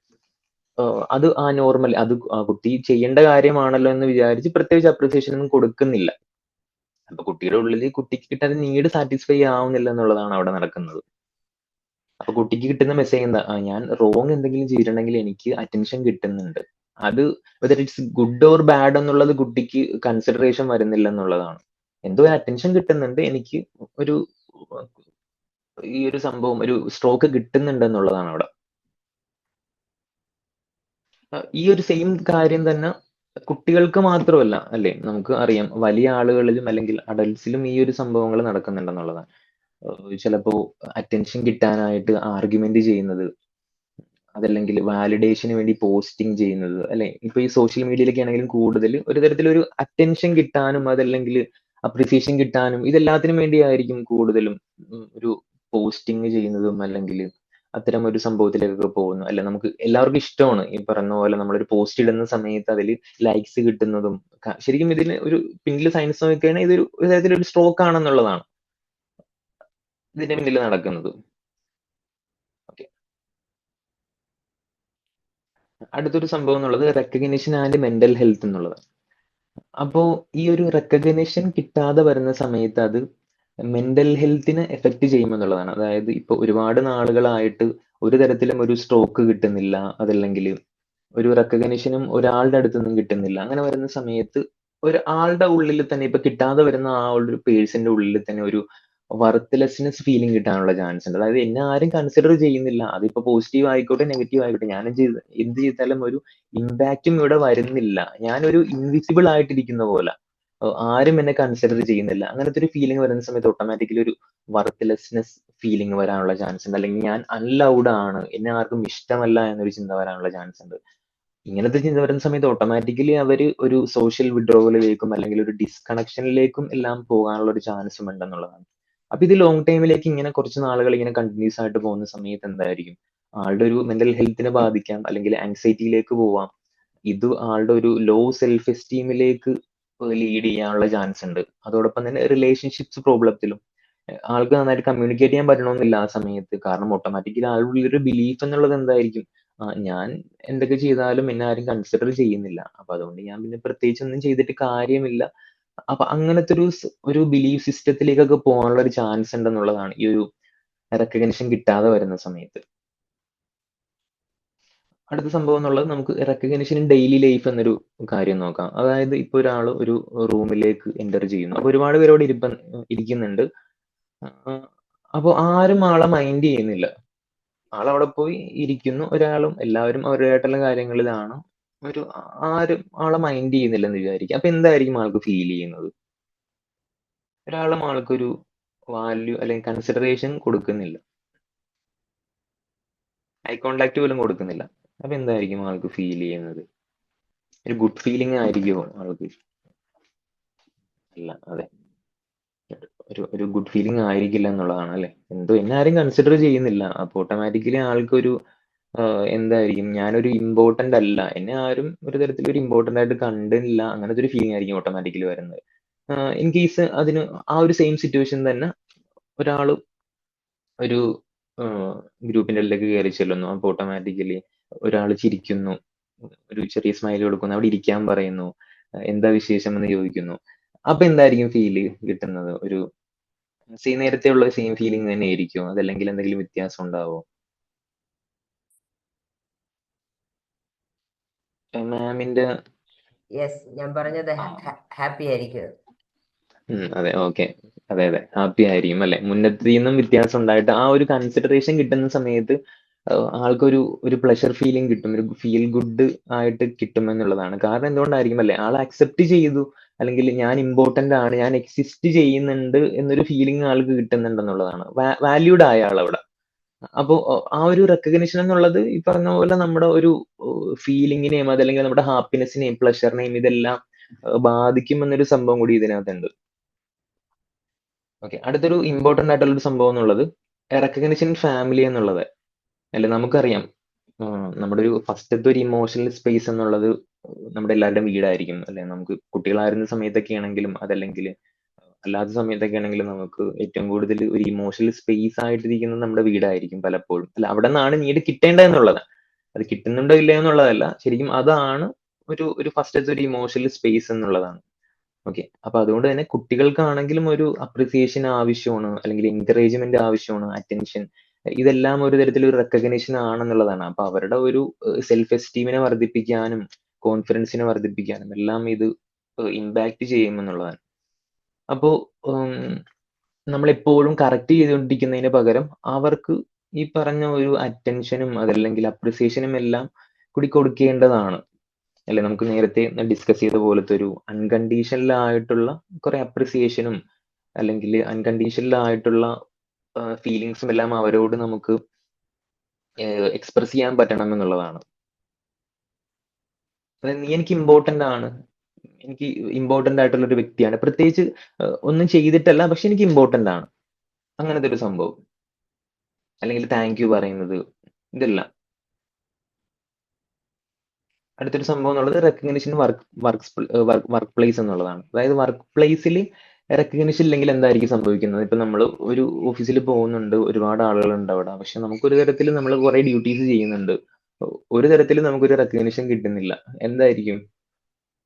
അത് ആ നോർമൽ, അത് ആ കുട്ടി ചെയ്യേണ്ട കാര്യമാണല്ലോ എന്ന് വിചാരിച്ച് പ്രത്യേകിച്ച് അപ്രിസിയേഷൻ ഒന്നും കൊടുക്കുന്നില്ല. അപ്പൊ കുട്ടിയുടെ ഉള്ളിൽ കുട്ടിക്ക് കിട്ടുന്ന നീഡ് സാറ്റിസ്ഫൈ ആവുന്നില്ല എന്നുള്ളതാണ് അവിടെ നടക്കുന്നത്. അപ്പൊ കുട്ടിക്ക് കിട്ടുന്ന മെസ്സേജ് എന്താ? ഞാൻ റോങ് എന്തെങ്കിലും ചെയ്തിട്ടുണ്ടെങ്കിൽ എനിക്ക് അറ്റൻഷൻ കിട്ടുന്നുണ്ട്. അത് whether it's good or bad എന്നുള്ളത് കുട്ടിക്ക് കൺസിഡറേഷൻ വരുന്നില്ല എന്നുള്ളതാണ്. എന്തോ ഒരു അറ്റൻഷൻ കിട്ടുന്നുണ്ട്, എനിക്ക് ഒരു ഈ ഒരു സംഭവം ഒരു സ്ട്രോക്ക് കിട്ടുന്നുണ്ട് എന്നുള്ളതാണ് അവിടെ. ഈ ഒരു സെയിം കാര്യം തന്നെ കുട്ടികൾക്ക് മാത്രമല്ല അല്ലേ, നമുക്ക് അറിയാം വലിയ ആളുകളിലും അല്ലെങ്കിൽ അഡൽട്സിലും ഈ ഒരു സംഭവങ്ങൾ നടക്കുന്നുണ്ടെന്നുള്ളതാണ്. ചിലപ്പോ അറ്റൻഷൻ കിട്ടാനായിട്ട് ആർഗ്യുമെന്റ് ചെയ്യുന്നത്, അതല്ലെങ്കിൽ വാലിഡേഷന് വേണ്ടി പോസ്റ്റിംഗ് ചെയ്യുന്നത് അല്ലെ. ഇപ്പൊ ഈ സോഷ്യൽ മീഡിയയിലൊക്കെ ആണെങ്കിലും കൂടുതൽ ഒരു തരത്തിലൊരു അറ്റൻഷൻ കിട്ടാനും അതല്ലെങ്കിൽ അപ്രിസിയേഷൻ കിട്ടാനും ഇതെല്ലാത്തിനും വേണ്ടിയായിരിക്കും കൂടുതലും ഒരു പോസ്റ്റിംഗ് ചെയ്യുന്നതും അല്ലെങ്കിൽ അത്തരം ഒരു സംഭവത്തിലേക്കൊക്കെ പോകുന്നു. അല്ലെ, നമുക്ക് എല്ലാവർക്കും ഇഷ്ടമാണ് ഈ പറയുന്ന പോലെ നമ്മളൊരു പോസ്റ്റ് ഇടുന്ന സമയത്ത് അതിൽ ലൈക്സ് കിട്ടുന്നതും. ശരിക്കും ഇതിന് ഒരു പിന്നിൽ സയൻസ് നോക്കുകയാണെങ്കിൽ ഇതൊരു ഒരു തരത്തിലൊരു സ്ട്രോക്ക് ആണെന്നുള്ളതാണ് ഇതിന്റെ പിന്നിൽ നടക്കുന്നത്. ഓക്കെ, അടുത്തൊരു സംഭവം എന്നുള്ളത് റെക്കഗ്നിഷൻ ആൻഡ് മെന്റൽ ഹെൽത്ത് എന്നുള്ളതാണ്. അപ്പോ ഈ ഒരു റെക്കഗ്നിഷൻ കിട്ടാതെ വരുന്ന സമയത്ത് അത് മെന്റൽ ഹെൽത്തിനെ എഫക്ട് ചെയ്യുമെന്നുള്ളതാണ്. അതായത് ഇപ്പൊ ഒരുപാട് നാളുകളായിട്ട് ഒരു തരത്തിലും ഒരു സ്ട്രോക്ക് കിട്ടുന്നില്ല, അതല്ലെങ്കിൽ ഒരു റെക്കഗ്നിഷനും ഒരാളുടെ അടുത്ത് നിന്നും കിട്ടുന്നില്ല. അങ്ങനെ വരുന്ന സമയത്ത് ഒരാളുടെ ഉള്ളിൽ തന്നെ ഇപ്പൊ കിട്ടാതെ വരുന്ന ആ ഒരു പേഴ്സന്റെ ഉള്ളിൽ തന്നെ ഒരു വർത്ത്ലെസ്നെസ് ഫീലിംഗ് കിട്ടാനുള്ള ചാൻസ് ഉണ്ട്. അതായത് എന്നെ ആരും കൺസിഡർ ചെയ്യുന്നില്ല, അതിപ്പോ പോസിറ്റീവ് ആയിക്കോട്ടെ നെഗറ്റീവ് ആയിക്കോട്ടെ, ഞാൻ എന്ത് ചെയ്താലും ഒരു ഇമ്പാക്റ്റും ഇവിടെ വരുന്നില്ല, ഞാനൊരു ഇൻവിസിബിൾ ആയിട്ടിരിക്കുന്ന പോലെ, ആരും എന്നെ കൺസിഡർ ചെയ്യുന്നില്ല. അങ്ങനത്തെ ഒരു ഫീലിംഗ് വരുന്ന സമയത്ത് ഓട്ടോമാറ്റിക്കലി ഒരു വർത്ത്ലെസ്നെസ് ഫീലിംഗ് വരാനുള്ള ചാൻസ് ഉണ്ട്. അല്ലെങ്കിൽ ഞാൻ അൺലൗഡ് ആണ്, എന്നെ ആർക്കും ഇഷ്ടമല്ല എന്നൊരു ചിന്ത വരാനുള്ള ചാൻസ് ഉണ്ട്. ഇങ്ങനത്തെ ചിന്ത വരുന്ന സമയത്ത് ഓട്ടോമാറ്റിക്കലി അവര് ഒരു സോഷ്യൽ വിഡ്രോവലിലേക്കും അല്ലെങ്കിൽ ഒരു ഡിസ്കണക്ഷനിലേക്കും എല്ലാം പോകാനുള്ള ഒരു ചാൻസും ഉണ്ടെന്നുള്ളതാണ്. അപ്പൊ ഇത് ലോങ് ടൈമിലേക്ക് ഇങ്ങനെ കുറച്ച് നാളുകൾ ഇങ്ങനെ കണ്ടിന്യൂസ് ആയിട്ട് പോകുന്ന സമയത്ത് എന്തായിരിക്കും? ആളുടെ ഒരു മെന്റൽ ഹെൽത്തിനെ ബാധിക്കാം, അല്ലെങ്കിൽ ആങ്സൈറ്റിയിലേക്ക് പോവാം. ഇത് ആളുടെ ഒരു ലോ സെൽഫ് എസ്റ്റീമിലേക്ക് ലീഡ് ചെയ്യാനുള്ള ചാൻസ് ഉണ്ട്. അതോടൊപ്പം തന്നെ റിലേഷൻഷിപ്സ് പ്രോബ്ലത്തിലും ആൾക്ക് നന്നായിട്ട് കമ്മ്യൂണിക്കേറ്റ് ചെയ്യാൻ പറ്റണമെന്നില്ല ആ സമയത്ത്. കാരണം ഓട്ടോമാറ്റിക്കലി ആളുടെ ഒരു ബിലീഫ് എന്നുള്ളത് എന്തായിരിക്കും? ഞാൻ എന്തൊക്കെ ചെയ്താലും എന്നെ ആരും കൺസിഡർ ചെയ്യുന്നില്ല, അപ്പൊ അതുകൊണ്ട് ഞാൻ പിന്നെ പ്രത്യേകിച്ച് ഒന്നും ചെയ്തിട്ട് കാര്യമില്ല. അപ്പൊ അങ്ങനത്തെ ഒരു ബിലീഫ് സിസ്റ്റത്തിലേക്കൊക്കെ പോകാനുള്ള ഒരു ചാൻസ് ഉണ്ടെന്നുള്ളതാണ് ഈ ഒരു റെക്കഗ്നിഷൻ കിട്ടാതെ വരുന്ന സമയത്ത്. അടുത്ത സംഭവം എന്നുള്ളത് നമുക്ക് റെക്കഗ്നിഷൻ ഇൻ ഡെയിലി ലൈഫ് എന്നൊരു കാര്യം നോക്കാം. അതായത് ഇപ്പൊ ഒരാൾ ഒരു റൂമിലേക്ക് എൻ്റർ ചെയ്യുന്നു, അപ്പൊ ഒരുപാട് പേരോട് ഇരിക്കുന്നുണ്ട്. അപ്പൊ ആരും ആളെ മൈൻഡ് ചെയ്യുന്നില്ല. ആളവിടെ പോയി ഇരിക്കുന്നു, എല്ലാവരും അവരുടേതായിട്ടുള്ള കാര്യങ്ങളിലാണ്. ആരും ആളെ മൈൻഡ് ചെയ്യുന്നില്ലെന്ന് വിചാരിക്കുക. അപ്പൊ എന്തായിരിക്കും ആൾക്ക് ഫീൽ ചെയ്യുന്നത്? ആൾക്കൊരു വാല്യൂ അല്ലെങ്കിൽ കൺസിഡറേഷൻ കൊടുക്കുന്നില്ല, ഐ കോണ്ടാക്ട് പോലും കൊടുക്കുന്നില്ല. അപ്പൊ എന്തായിരിക്കും ആൾക്ക് ഫീൽ ചെയ്യുന്നത്? ഒരു ഗുഡ് ഫീലിംഗ് ആയിരിക്കുമോ ആൾക്ക്? അല്ല, അതെ, ഒരു ഗുഡ് ഫീലിംഗ് ആയിരിക്കില്ല എന്നുള്ളതാണ് അല്ലെ. എന്തോ എന്നെ ആരും കൺസിഡർ ചെയ്യുന്നില്ല, അപ്പൊ ഓട്ടോമാറ്റിക്കലി ആൾക്കൊരു എന്തായിരിക്കും, ഞാനൊരു ഇമ്പോർട്ടന്റ് അല്ല, എന്നെ ആരും ഒരു തരത്തിൽ ഒരു ഇമ്പോർട്ടന്റ് ആയിട്ട് കണ്ടില്ല, അങ്ങനത്തെ ഒരു ഫീലിംഗ് ആയിരിക്കും ഓട്ടോമാറ്റിക്കലി വരുന്നത്. ഇൻ കേസ് അതിന് ആ ഒരു സെയിം സിറ്റുവേഷൻ തന്നെ ഒരാള് ഒരു ഗ്രൂപ്പിന്റെ ഇടയിലേക്ക് കയറി ചെല്ലുന്നു, അപ്പൊ ഓട്ടോമാറ്റിക്കലി ഒരാൾ ചിരിക്കുന്നു, ഒരു ചെറിയ സ്മൈൽ കൊടുക്കുന്നു, അവിടെ ഇരിക്കാൻ പറയുന്നു, എന്താ വിശേഷം എന്ന് ചോദിക്കുന്നു. അപ്പൊ എന്തായിരിക്കും ഫീല് കിട്ടുന്നത്? ഒരു നേരത്തെ ഉള്ള സെയിം ഫീലിംഗ് തന്നെ ആയിരിക്കും, അതല്ലെങ്കിൽ എന്തെങ്കിലും വ്യത്യാസം ഉണ്ടാവോ? മാമിന്റെ
യെസ്, ഞാൻ പറഞ്ഞത് ഹാപ്പി ആയിരിക്കും.
അതെ, ഓക്കെ, അതെ അതെ, ഹാപ്പി ആയിരിക്കും അല്ലെ. മുന്നത്തിൽ നിന്നും വ്യത്യാസം ഉണ്ടായിട്ട് ആ ഒരു കൺസിഡറേഷൻ കിട്ടുന്ന സമയത്ത് ആൾക്കൊരു ഒരു പ്ലഷർ ഫീലിംഗ് കിട്ടും, ഒരു ഫീൽ ഗുഡ് ആയിട്ട് കിട്ടും എന്നുള്ളതാണ്. കാരണം എന്തുകൊണ്ടായിരിക്കും അല്ലെ, ആൾ അക്സെപ്റ്റ് ചെയ്തു, അല്ലെങ്കിൽ ഞാൻ ഇമ്പോർട്ടന്റ് ആണ്, ഞാൻ എക്സിസ്റ്റ് ചെയ്യുന്നുണ്ട് എന്നൊരു ഫീലിംഗ് ആൾക്ക് കിട്ടുന്നുണ്ടെന്നുള്ളതാണ്. വാല്യൂഡ് ആയ ആൾ അവിടെ. അപ്പോ ആ ഒരു റെക്കഗ്നിഷൻ എന്നുള്ളത് ഈ പറഞ്ഞ പോലെ നമ്മുടെ ഒരു ഫീലിംഗിനെയും അതല്ലെങ്കിൽ നമ്മുടെ ഹാപ്പിനെസിനെയും പ്ലഷറിനെയും ഇതെല്ലാം ബാധിക്കും എന്നൊരു സംഭവം കൂടി ഇതിനകത്തുണ്ട്. ഓക്കെ, അടുത്തൊരു ഇമ്പോർട്ടന്റ് ആയിട്ടുള്ള ഒരു സംഭവം എന്നുള്ളത് റെക്കഗ്നിഷൻ ഫാമിലി എന്നുള്ളത് അല്ലെ. നമുക്കറിയാം, നമ്മുടെ ഒരു ഫസ്റ്റത്തെ ഒരു ഇമോഷണൽ സ്പേസ് എന്നുള്ളത് നമ്മുടെ എല്ലാവരുടെയും വീടായിരിക്കും അല്ലെ. നമുക്ക് കുട്ടികളായിരുന്ന സമയത്തൊക്കെ ആണെങ്കിലും അതല്ലെങ്കിൽ അല്ലാത്ത സമയത്തൊക്കെ ആണെങ്കിലും നമുക്ക് ഏറ്റവും കൂടുതൽ ഒരു ഇമോഷണൽ സ്പേസ് ആയിട്ടിരിക്കുന്നത് നമ്മുടെ വീടായിരിക്കും പലപ്പോഴും. അല്ല, അവിടെ നിന്നാണ് നീട് കിട്ടേണ്ടതെന്നുള്ളത്. അത് കിട്ടുന്നുണ്ടോ ഇല്ലയോ എന്നുള്ളതല്ല, ശരിക്കും അതാണ് ഒരു ഫസ്റ്റത്തെ ഒരു ഇമോഷണൽ സ്പേസ് എന്നുള്ളതാണ്. ഓക്കെ, അപ്പൊ അതുകൊണ്ട് തന്നെ കുട്ടികൾക്കാണെങ്കിലും ഒരു അപ്രിസിയേഷൻ ആവശ്യമാണ്, അല്ലെങ്കിൽ എൻകറേജ്മെന്റ് ആവശ്യമാണ്, അറ്റൻഷൻ, ഇതെല്ലാം ഒരു തരത്തിൽ ഒരു റെക്കഗ്നിഷൻ ആണെന്നുള്ളതാണ്. അപ്പൊ അവരുടെ ഒരു സെൽഫ് എസ്റ്റീമിനെ വർദ്ധിപ്പിക്കാനും കോൺഫിഡൻസിനെ വർദ്ധിപ്പിക്കാനും എല്ലാം ഇത് ഇമ്പാക്ട് ചെയ്യുമെന്നുള്ളതാണ്. അപ്പോ നമ്മളെപ്പോഴും കറക്റ്റ് ചെയ്തുകൊണ്ടിരിക്കുന്നതിന് പകരം അവർക്ക് ഈ പറഞ്ഞ ഒരു അറ്റൻഷനും അതല്ലെങ്കിൽ അപ്രിസിയേഷനും എല്ലാം കൂടി കൊടുക്കേണ്ടതാണ് അല്ലെ. നമുക്ക് നേരത്തെ ഡിസ്കസ് ചെയ്ത പോലത്തെ ഒരു അൺകണ്ടീഷണൽ ആയിട്ടുള്ള കുറെ അപ്രിസിയേഷനും അല്ലെങ്കിൽ അൺകണ്ടീഷണൽ ആയിട്ടുള്ള ഫീലിങ്സും എല്ലാം അവരോട് നമുക്ക് എക്സ്പ്രസ് ചെയ്യാൻ പറ്റണം എന്നുള്ളതാണ്. അതായത് നീ എനിക്ക് ഇമ്പോർട്ടന്റ് ആണ്, എനിക്ക് ഇമ്പോർട്ടന്റ് ആയിട്ടുള്ള ഒരു വ്യക്തിയാണ്, പ്രത്യേകിച്ച് ഒന്നും ചെയ്തിട്ടല്ല, പക്ഷെ എനിക്ക് ഇമ്പോർട്ടന്റ് ആണ്, അങ്ങനത്തെ ഒരു സംഭവം. അല്ലെങ്കിൽ താങ്ക് യു പറയുന്നത്, ഇതെല്ലാം. അടുത്തൊരു സംഭവം എന്നുള്ളത് റെക്കഗ്നിഷൻ വർക്ക് പ്ലേസ് എന്നുള്ളതാണ്. അതായത് വർക്ക് പ്ലേസിൽ റെക്കഗ്നിഷൻ ഇല്ലെങ്കിൽ എന്തായിരിക്കും സംഭവിക്കുന്നത്? ഇപ്പൊ നമ്മൾ ഒരു ഓഫീസിൽ പോകുന്നുണ്ട്, ഒരുപാട് ആളുകളുണ്ട് അവിടെ, പക്ഷെ നമുക്കൊരു തരത്തിൽ നമ്മൾ കുറെ ഡ്യൂട്ടീസ് ചെയ്യുന്നുണ്ട്, ഒരു തരത്തിലും നമുക്കൊരു റെക്കഗ്നിഷൻ കിട്ടുന്നില്ല. എന്തായിരിക്കും?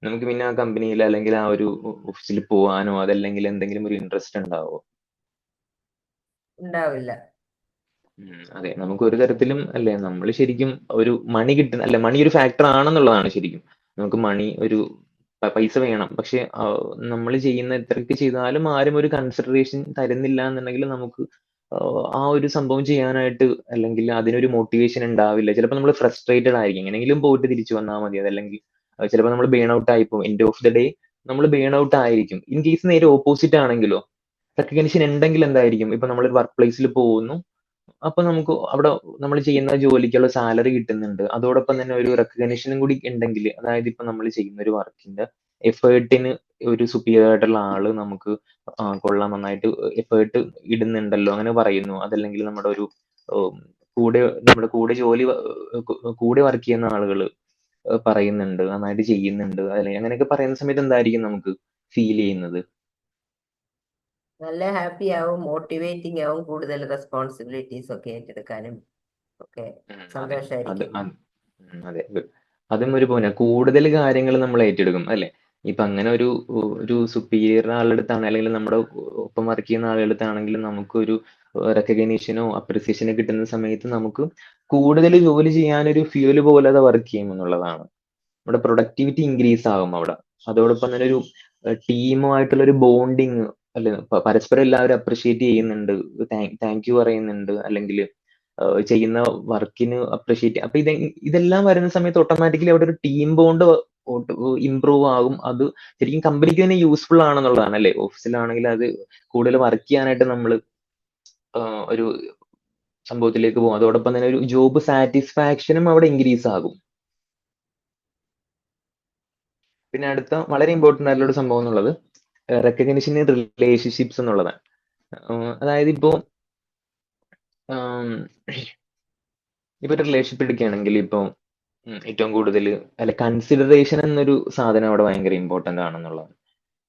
നമുക്ക് പിന്നെ ആ കമ്പനിയിൽ അല്ലെങ്കിൽ ആ ഒരു ഓഫീസിൽ പോകാനോ അതല്ലെങ്കിൽ എന്തെങ്കിലും ഒരു ഇൻട്രസ്റ്റ് ഉണ്ടാവോ?
ഉണ്ടാവില്ല.
അതെ, നമുക്ക് ഒരു തരത്തിലും അല്ലേ, നമ്മൾ ശരിക്കും ഒരു മണി കിട്ടുന്ന അല്ല, മണി ഒരു ഫാക്ടർ ആണെന്നുള്ളതാണ് ശരിക്കും. നമുക്ക് മണി ഒരു പൈസ വേണം, പക്ഷെ നമ്മൾ ചെയ്യുന്ന എത്രയൊക്കെ ചെയ്താലും ആരും ഒരു കൺസിഡറേഷൻ തരുന്നില്ല എന്നുണ്ടെങ്കിൽ നമുക്ക് ആ ഒരു സംഭവം ചെയ്യാനായിട്ട് അല്ലെങ്കിൽ അതിനൊരു മോട്ടിവേഷൻ ഉണ്ടാവില്ല. ചിലപ്പോൾ നമ്മൾ ഫ്രസ്ട്രേറ്റഡ് ആയിരിക്കും, എങ്ങനെയെങ്കിലും പോയിട്ട് തിരിച്ചു വന്നാൽ മതി, അതല്ലെങ്കിൽ ചിലപ്പോൾ നമ്മൾ ബേൺ ഔട്ട് ആയിപ്പോവും. എൻഡ് ഓഫ് ദ ഡേ നമ്മൾ ബേൺ ഔട്ട് ആയിരിക്കും. ഇൻ കേസ് നേരെ ഓപ്പോസിറ്റ് ആണെങ്കിലോ, റെക്കഗ്നിഷൻ ഉണ്ടെങ്കിൽ എന്തായിരിക്കും? ഇപ്പൊ നമ്മൾ വർക്ക് പ്ലേസിൽ പോകുന്നു, അപ്പൊ നമുക്ക് അവിടെ നമ്മൾ ചെയ്യുന്ന ജോലിക്കുള്ള സാലറി കിട്ടുന്നുണ്ട്, അതോടൊപ്പം തന്നെ ഒരു റെക്കഗ്നിഷനും കൂടി ഉണ്ടെങ്കിൽ, അതായത് ഇപ്പൊ നമ്മൾ ചെയ്യുന്ന ഒരു വർക്കിന്റെ എഫേർട്ടിന് ഒരു സുപ്പീരിയർ ആയിട്ടുള്ള ആള് നമുക്ക് കൊള്ളാം, നന്നായിട്ട് എഫേർട്ട് ഇടുന്നുണ്ടല്ലോ അങ്ങനെ പറയുന്നു, അതല്ലെങ്കിൽ നമ്മുടെ ഒരു ഉം, നമ്മുടെ കൂടെ കൂടെ വർക്ക് ചെയ്യുന്ന ആളുകൾ പറയുന്നുണ്ട്, നന്നായിട്ട് ചെയ്യുന്നുണ്ട്, അല്ലെങ്കിൽ അങ്ങനെയൊക്കെ പറയുന്ന സമയത്ത് എന്തായിരിക്കും നമുക്ക് ഫീൽ ചെയ്യുന്നത്?
നല്ല ഹാപ്പി ആവും, മോട്ടിവേറ്റിംഗ് ആവും, കൂടുതൽ റെസ്പോൺസിബിലിറ്റീസ് ഒക്കെ ഏറ്റെടുക്കാനും ഒക്കെ
അതെ,
സന്തോഷമായിരിക്കും.
അതെ, അതും ഒരു പോയിന്റ്. കൂടുതൽ കാര്യങ്ങൾ നമ്മൾ ഏറ്റെടുക്കും അല്ലെ. ഇപ്പൊ അങ്ങനെ ഒരു സുപ്പീരിയർ ആളുടെ അടുത്താണ്, അല്ലെങ്കിൽ നമ്മുടെ ഒപ്പം വർക്ക് ചെയ്യുന്ന ആളുടെ അടുത്താണെങ്കിലും നമുക്കൊരു റെക്കഗ്നീഷനോ അപ്രിസിയേഷനോ കിട്ടുന്ന സമയത്ത് നമുക്ക് കൂടുതൽ ജോലി ചെയ്യാനൊരു ഫ്യൂല് പോലെ അത് വർക്ക് ചെയ്യും എന്നുള്ളതാണ്. നമ്മുടെ പ്രൊഡക്ടിവിറ്റി ഇൻക്രീസ് ആകും അവിടെ. അതോടൊപ്പം തന്നെ ഒരു ടീമുമായിട്ടുള്ള ഒരു ബോണ്ടിങ് അല്ലെ, പരസ്പരം എല്ലാവരും അപ്രിഷിയേറ്റ് ചെയ്യുന്നുണ്ട്, താങ്ക് യു പറയുന്നുണ്ട്, അല്ലെങ്കിൽ ചെയ്യുന്ന വർക്കിന് അപ്രിഷിയേറ്റ്. അപ്പൊ ഇതെല്ലാം വരുന്ന സമയത്ത് ഓട്ടോമാറ്റിക്കലി അവിടെ ഒരു ടീം ബോണ്ട് ഇമ്പ്രൂവ് ആകും. അത് ശരിക്കും കമ്പനിക്ക് തന്നെ യൂസ്ഫുൾ ആണെന്നുള്ളതാണ് അല്ലേ? ഓഫീസിലാണെങ്കിൽ അത് കൂടുതൽ വർക്ക് ചെയ്യാനായിട്ട് നമ്മൾ ഒരു സംഭവത്തിലേക്ക് പോകും. അതോടൊപ്പം തന്നെ ഒരു ജോബ് സാറ്റിസ്ഫാക്ഷനും അവിടെ ഇൻക്രീസ് ആകും. പിന്നെ അടുത്ത വളരെ ഇമ്പോർട്ടന്റ് ആയിട്ടുള്ള ഒരു സംഭവം എന്നുള്ളത് റെക്കഗ്നിഷൻ ഇൻ റിലേഷൻഷിപ്സ് എന്നുള്ളതാണ്. അതായത് ഇപ്പോ ഇപ്പൊ ഒരു റിലേഷൻഷിപ്പ് എടുക്കുകയാണെങ്കിൽ ഇപ്പൊ ഏറ്റവും കൂടുതൽ അല്ലെ കൺസിഡറേഷൻ എന്നൊരു സാധനം അവിടെ ഭയങ്കര ഇമ്പോർട്ടന്റ് ആണെന്നുള്ളതാണ്.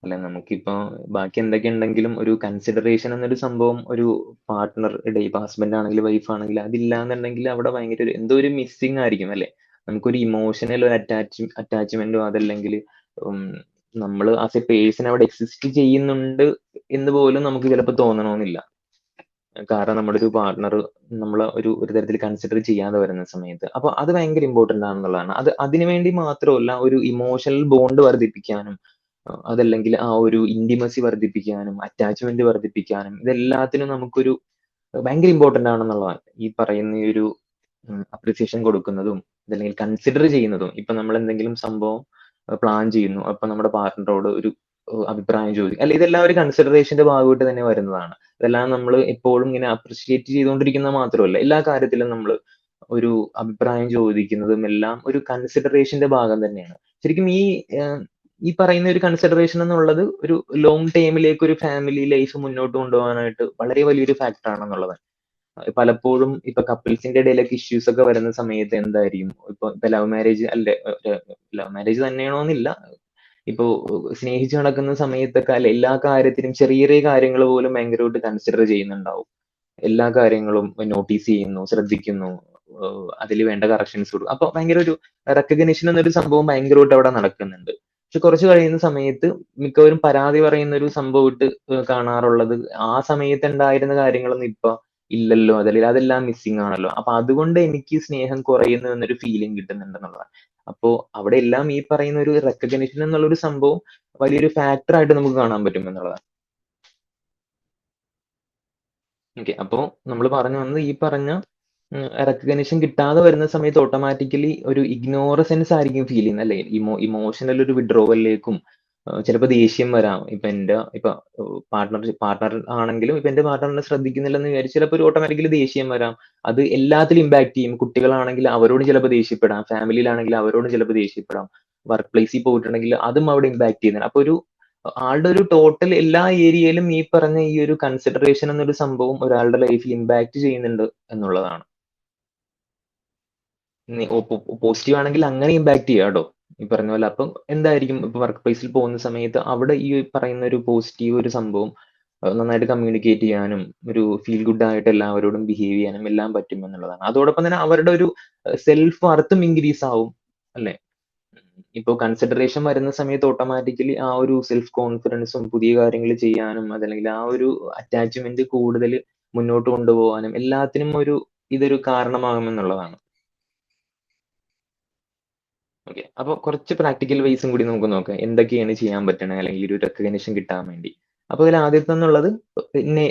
അല്ലെ നമുക്കിപ്പോ ബാക്കി എന്തൊക്കെ ഉണ്ടെങ്കിലും ഒരു കൺസിഡറേഷൻ എന്നൊരു സംഭവം ഒരു പാർട്ട്ണർ ഇപ്പൊ ഹസ്ബൻഡ് ആണെങ്കിൽ വൈഫ് ആണെങ്കിൽ അതില്ലാന്നുണ്ടെങ്കിൽ അവിടെ ഭയങ്കര എന്തോ ഒരു മിസ്സിങ് ആയിരിക്കും അല്ലെ. നമുക്കൊരു ഇമോഷണൽ ഒരു അറ്റാച്ച്മെന്റോ അതല്ലെങ്കിൽ നമ്മൾ ആസ് എ പേഴ്സൺ അവിടെ എക്സിസ്റ്റ് ചെയ്യുന്നുണ്ട് എന്ന് പോലും നമുക്ക് ചിലപ്പോൾ തോന്നണമെന്നില്ല. കാരണം നമ്മുടെ ഒരു പാർട്ട്ണർ നമ്മളെ ഒരു തരത്തിൽ കൺസിഡർ ചെയ്യാതെ വരുന്ന സമയത്ത് അപ്പൊ അത് ഭയങ്കര ഇമ്പോർട്ടന്റ് ആണെന്നുള്ളതാണ്. അതിനുവേണ്ടി മാത്രമല്ല ഒരു ഇമോഷണൽ ബോണ്ട് വർദ്ധിപ്പിക്കാനും അതല്ലെങ്കിൽ ആ ഒരു ഇന്റിമസി വർദ്ധിപ്പിക്കാനും അറ്റാച്ച്മെന്റ് വർദ്ധിപ്പിക്കാനും ഇതെല്ലാത്തിനും നമുക്കൊരു ഭയങ്കര ഇമ്പോർട്ടന്റ് ആണെന്നുള്ളതാണ്. ഈ പറയുന്ന ഈ ഒരു അപ്രിസിയേഷൻ കൊടുക്കുന്നതും അതല്ലെങ്കിൽ കൺസിഡർ ചെയ്യുന്നതും. ഇപ്പൊ നമ്മൾ എന്തെങ്കിലും സംഭവം പ്ലാൻ ചെയ്യുന്നു, അപ്പൊ നമ്മുടെ പാർട്ട്ണറോട് ഒരു അഭിപ്രായം ചോദിക്കും അല്ലെ, ഇതെല്ലാം ഒരു കൺസിഡറേഷന്റെ ഭാഗമായിട്ട് തന്നെ വരുന്നതാണ്. ഇതെല്ലാം നമ്മൾ എപ്പോഴും ഇങ്ങനെ അപ്രിഷിയേറ്റ് ചെയ്തുകൊണ്ടിരിക്കുന്നത് മാത്രമല്ല, എല്ലാ കാര്യത്തിലും നമ്മൾ ഒരു അഭിപ്രായം ചോദിക്കുന്നതും എല്ലാം ഒരു കൺസിഡറേഷന്റെ ഭാഗം തന്നെയാണ്. ശരിക്കും ഈ പറയുന്ന ഒരു കൺസിഡറേഷൻ എന്നുള്ളത് ഒരു ലോങ് ടൈമിലേക്ക് ഒരു ഫാമിലി ലൈഫ് മുന്നോട്ട് കൊണ്ടുപോകാനായിട്ട് വളരെ വലിയൊരു ഫാക്ടർ ആണെന്നുള്ളതാണ്. പലപ്പോഴും ഇപ്പൊ കപ്പിൾസിന്റെ ഇടയിലൊക്കെ ഇഷ്യൂസ് ഒക്കെ വരുന്ന സമയത്ത് എന്തായിരിക്കും, ഇപ്പൊ ലവ് മാരേജ് അല്ലെ, ലവ് മാരേജ് തന്നെയാണോന്നില്ല, ഇപ്പോ സ്നേഹിച്ചു നടക്കുന്ന സമയത്തൊക്കെ അല്ലെ എല്ലാ കാര്യത്തിനും ചെറിയ ചെറിയ കാര്യങ്ങൾ പോലും ഭയങ്കരമായിട്ട് കൺസിഡർ ചെയ്യുന്നുണ്ടാവും. എല്ലാ കാര്യങ്ങളും നോട്ടീസ് ചെയ്യുന്നു, ശ്രദ്ധിക്കുന്നു, അതിൽ വേണ്ട കറക്ഷൻസ് കൊടുക്കും. അപ്പൊ ഭയങ്കര ഒരു റെക്കഗ്നിഷൻ എന്നൊരു സംഭവം ഭയങ്കരമായിട്ട് അവിടെ നടക്കുന്നുണ്ട്. പക്ഷെ കുറച്ച് കഴിയുന്ന സമയത്ത് മിക്കവരും പരാതി പറയുന്ന ഒരു സംഭവമായിട്ട് കാണാറുള്ളത് ആ സമയത്ത് ഉണ്ടായിരുന്ന കാര്യങ്ങളൊന്നും ഇപ്പൊ ഇല്ലല്ലോ, അതല്ലെങ്കിൽ അതെല്ലാം മിസ്സിംഗ് ആണല്ലോ. അപ്പൊ അതുകൊണ്ട് എനിക്ക് സ്നേഹം കുറയുന്നു എന്നൊരു ഫീലിംഗ് കിട്ടുന്നുണ്ടെന്നുള്ളതാണ്. അപ്പോ അവിടെ എല്ലാം ഈ പറയുന്ന ഒരു റെക്കഗ്നിഷൻ എന്നുള്ള ഒരു സംഭവം വലിയൊരു ഫാക്ടർ ആയിട്ട് നമുക്ക് കാണാൻ പറ്റും എന്നുള്ളതാണ്. ഓക്കെ, അപ്പോ നമ്മൾ പറഞ്ഞു വന്നത് ഈ പറഞ്ഞ റെക്കഗ്നിഷൻ കിട്ടാതെ വരുന്ന സമയത്ത് ഓട്ടോമാറ്റിക്കലി ഒരു ഇഗ്നോറൻസ് ആയിരിക്കും ഫീൽ ചെയ്യുന്നത് അല്ലെ. ഇമോഷണൽ ഒരു വിഡ്രോവലിലേക്കും ചിലപ്പോൾ ദേഷ്യം വരാം. ഇപ്പൊ പാർട്ട്ണർ ആണെങ്കിലും ഇപ്പൊ എന്റെ പാർട്ട്ണറിനെ ശ്രദ്ധിക്കുന്നില്ലെന്ന് വിചാരിച്ച് ചിലപ്പോൾ ഒരു ഓട്ടോമാറ്റിക്കലി ദേഷ്യം വരാം. അത് എല്ലാത്തിലും ഇമ്പാക്ട് ചെയ്യും. കുട്ടികളാണെങ്കിൽ അവരോട് ചിലപ്പോൾ ദേഷ്യപ്പെടാം, ഫാമിലിയിലാണെങ്കിൽ അവരോട് ചിലപ്പോൾ ദേഷ്യപ്പെടാം, വർക്ക് പ്ലേസിൽ പോയിട്ടുണ്ടെങ്കിൽ അതും അവിടെ ഇമ്പാക്ട് ചെയ്യുന്നുണ്ട്. അപ്പൊ ഒരു ആളുടെ ഒരു ടോട്ടൽ എല്ലാ ഏരിയയിലും ഈ പറഞ്ഞ ഈ ഒരു കൺസിഡറേഷൻ എന്നൊരു സംഭവം ഒരാളുടെ ലൈഫിൽ ഇമ്പാക്ട് ചെയ്യുന്നുണ്ട് എന്നുള്ളതാണ്. പോസിറ്റീവ് ആണെങ്കിൽ അങ്ങനെ ഇമ്പാക്ട് ചെയ്യാം കേട്ടോ, ഈ പറഞ്ഞ പോലെ. അപ്പം എന്തായിരിക്കും ഇപ്പൊ വർക്ക് പ്ലേസിൽ പോകുന്ന സമയത്ത് അവിടെ ഈ പറയുന്ന ഒരു പോസിറ്റീവ് ഒരു സംഭവം നന്നായിട്ട് കമ്മ്യൂണിക്കേറ്റ് ചെയ്യാനും ഒരു ഫീൽ ഗുഡ് ആയിട്ട് എല്ലാവരോടും ബിഹേവ് ചെയ്യാനും എല്ലാം പറ്റും എന്നുള്ളതാണ്. അതോടൊപ്പം തന്നെ അവരുടെ ഒരു സെൽഫ് വർത്തും ഇൻക്രീസ് ആവും അല്ലെ. ഇപ്പൊ കൺസിഡറേഷൻ വരുന്ന സമയത്ത് ഓട്ടോമാറ്റിക്കലി ആ ഒരു സെൽഫ് കോൺഫിഡൻസും പുതിയ കാര്യങ്ങൾ ചെയ്യാനും അതല്ലെങ്കിൽ ആ ഒരു അറ്റാച്ച്മെന്റ് കൂടുതൽ മുന്നോട്ട് കൊണ്ടുപോകാനും എല്ലാത്തിനും ഇതൊരു കാരണമാകുമെന്നുള്ളതാണ്. ഓക്കെ, അപ്പൊ കുറച്ച് പ്രാക്ടിക്കൽ വൈസും കൂടി നമുക്ക് നോക്കാം എന്തൊക്കെയാണ് ചെയ്യാൻ പറ്റണത് അല്ലെങ്കിൽ ഒരു റെക്കഗ്നിഷൻ കിട്ടാൻ വേണ്ടി. അപ്പൊ ഇതിൽ ആദ്യത്തെ എന്നുള്ളത് പിന്നെ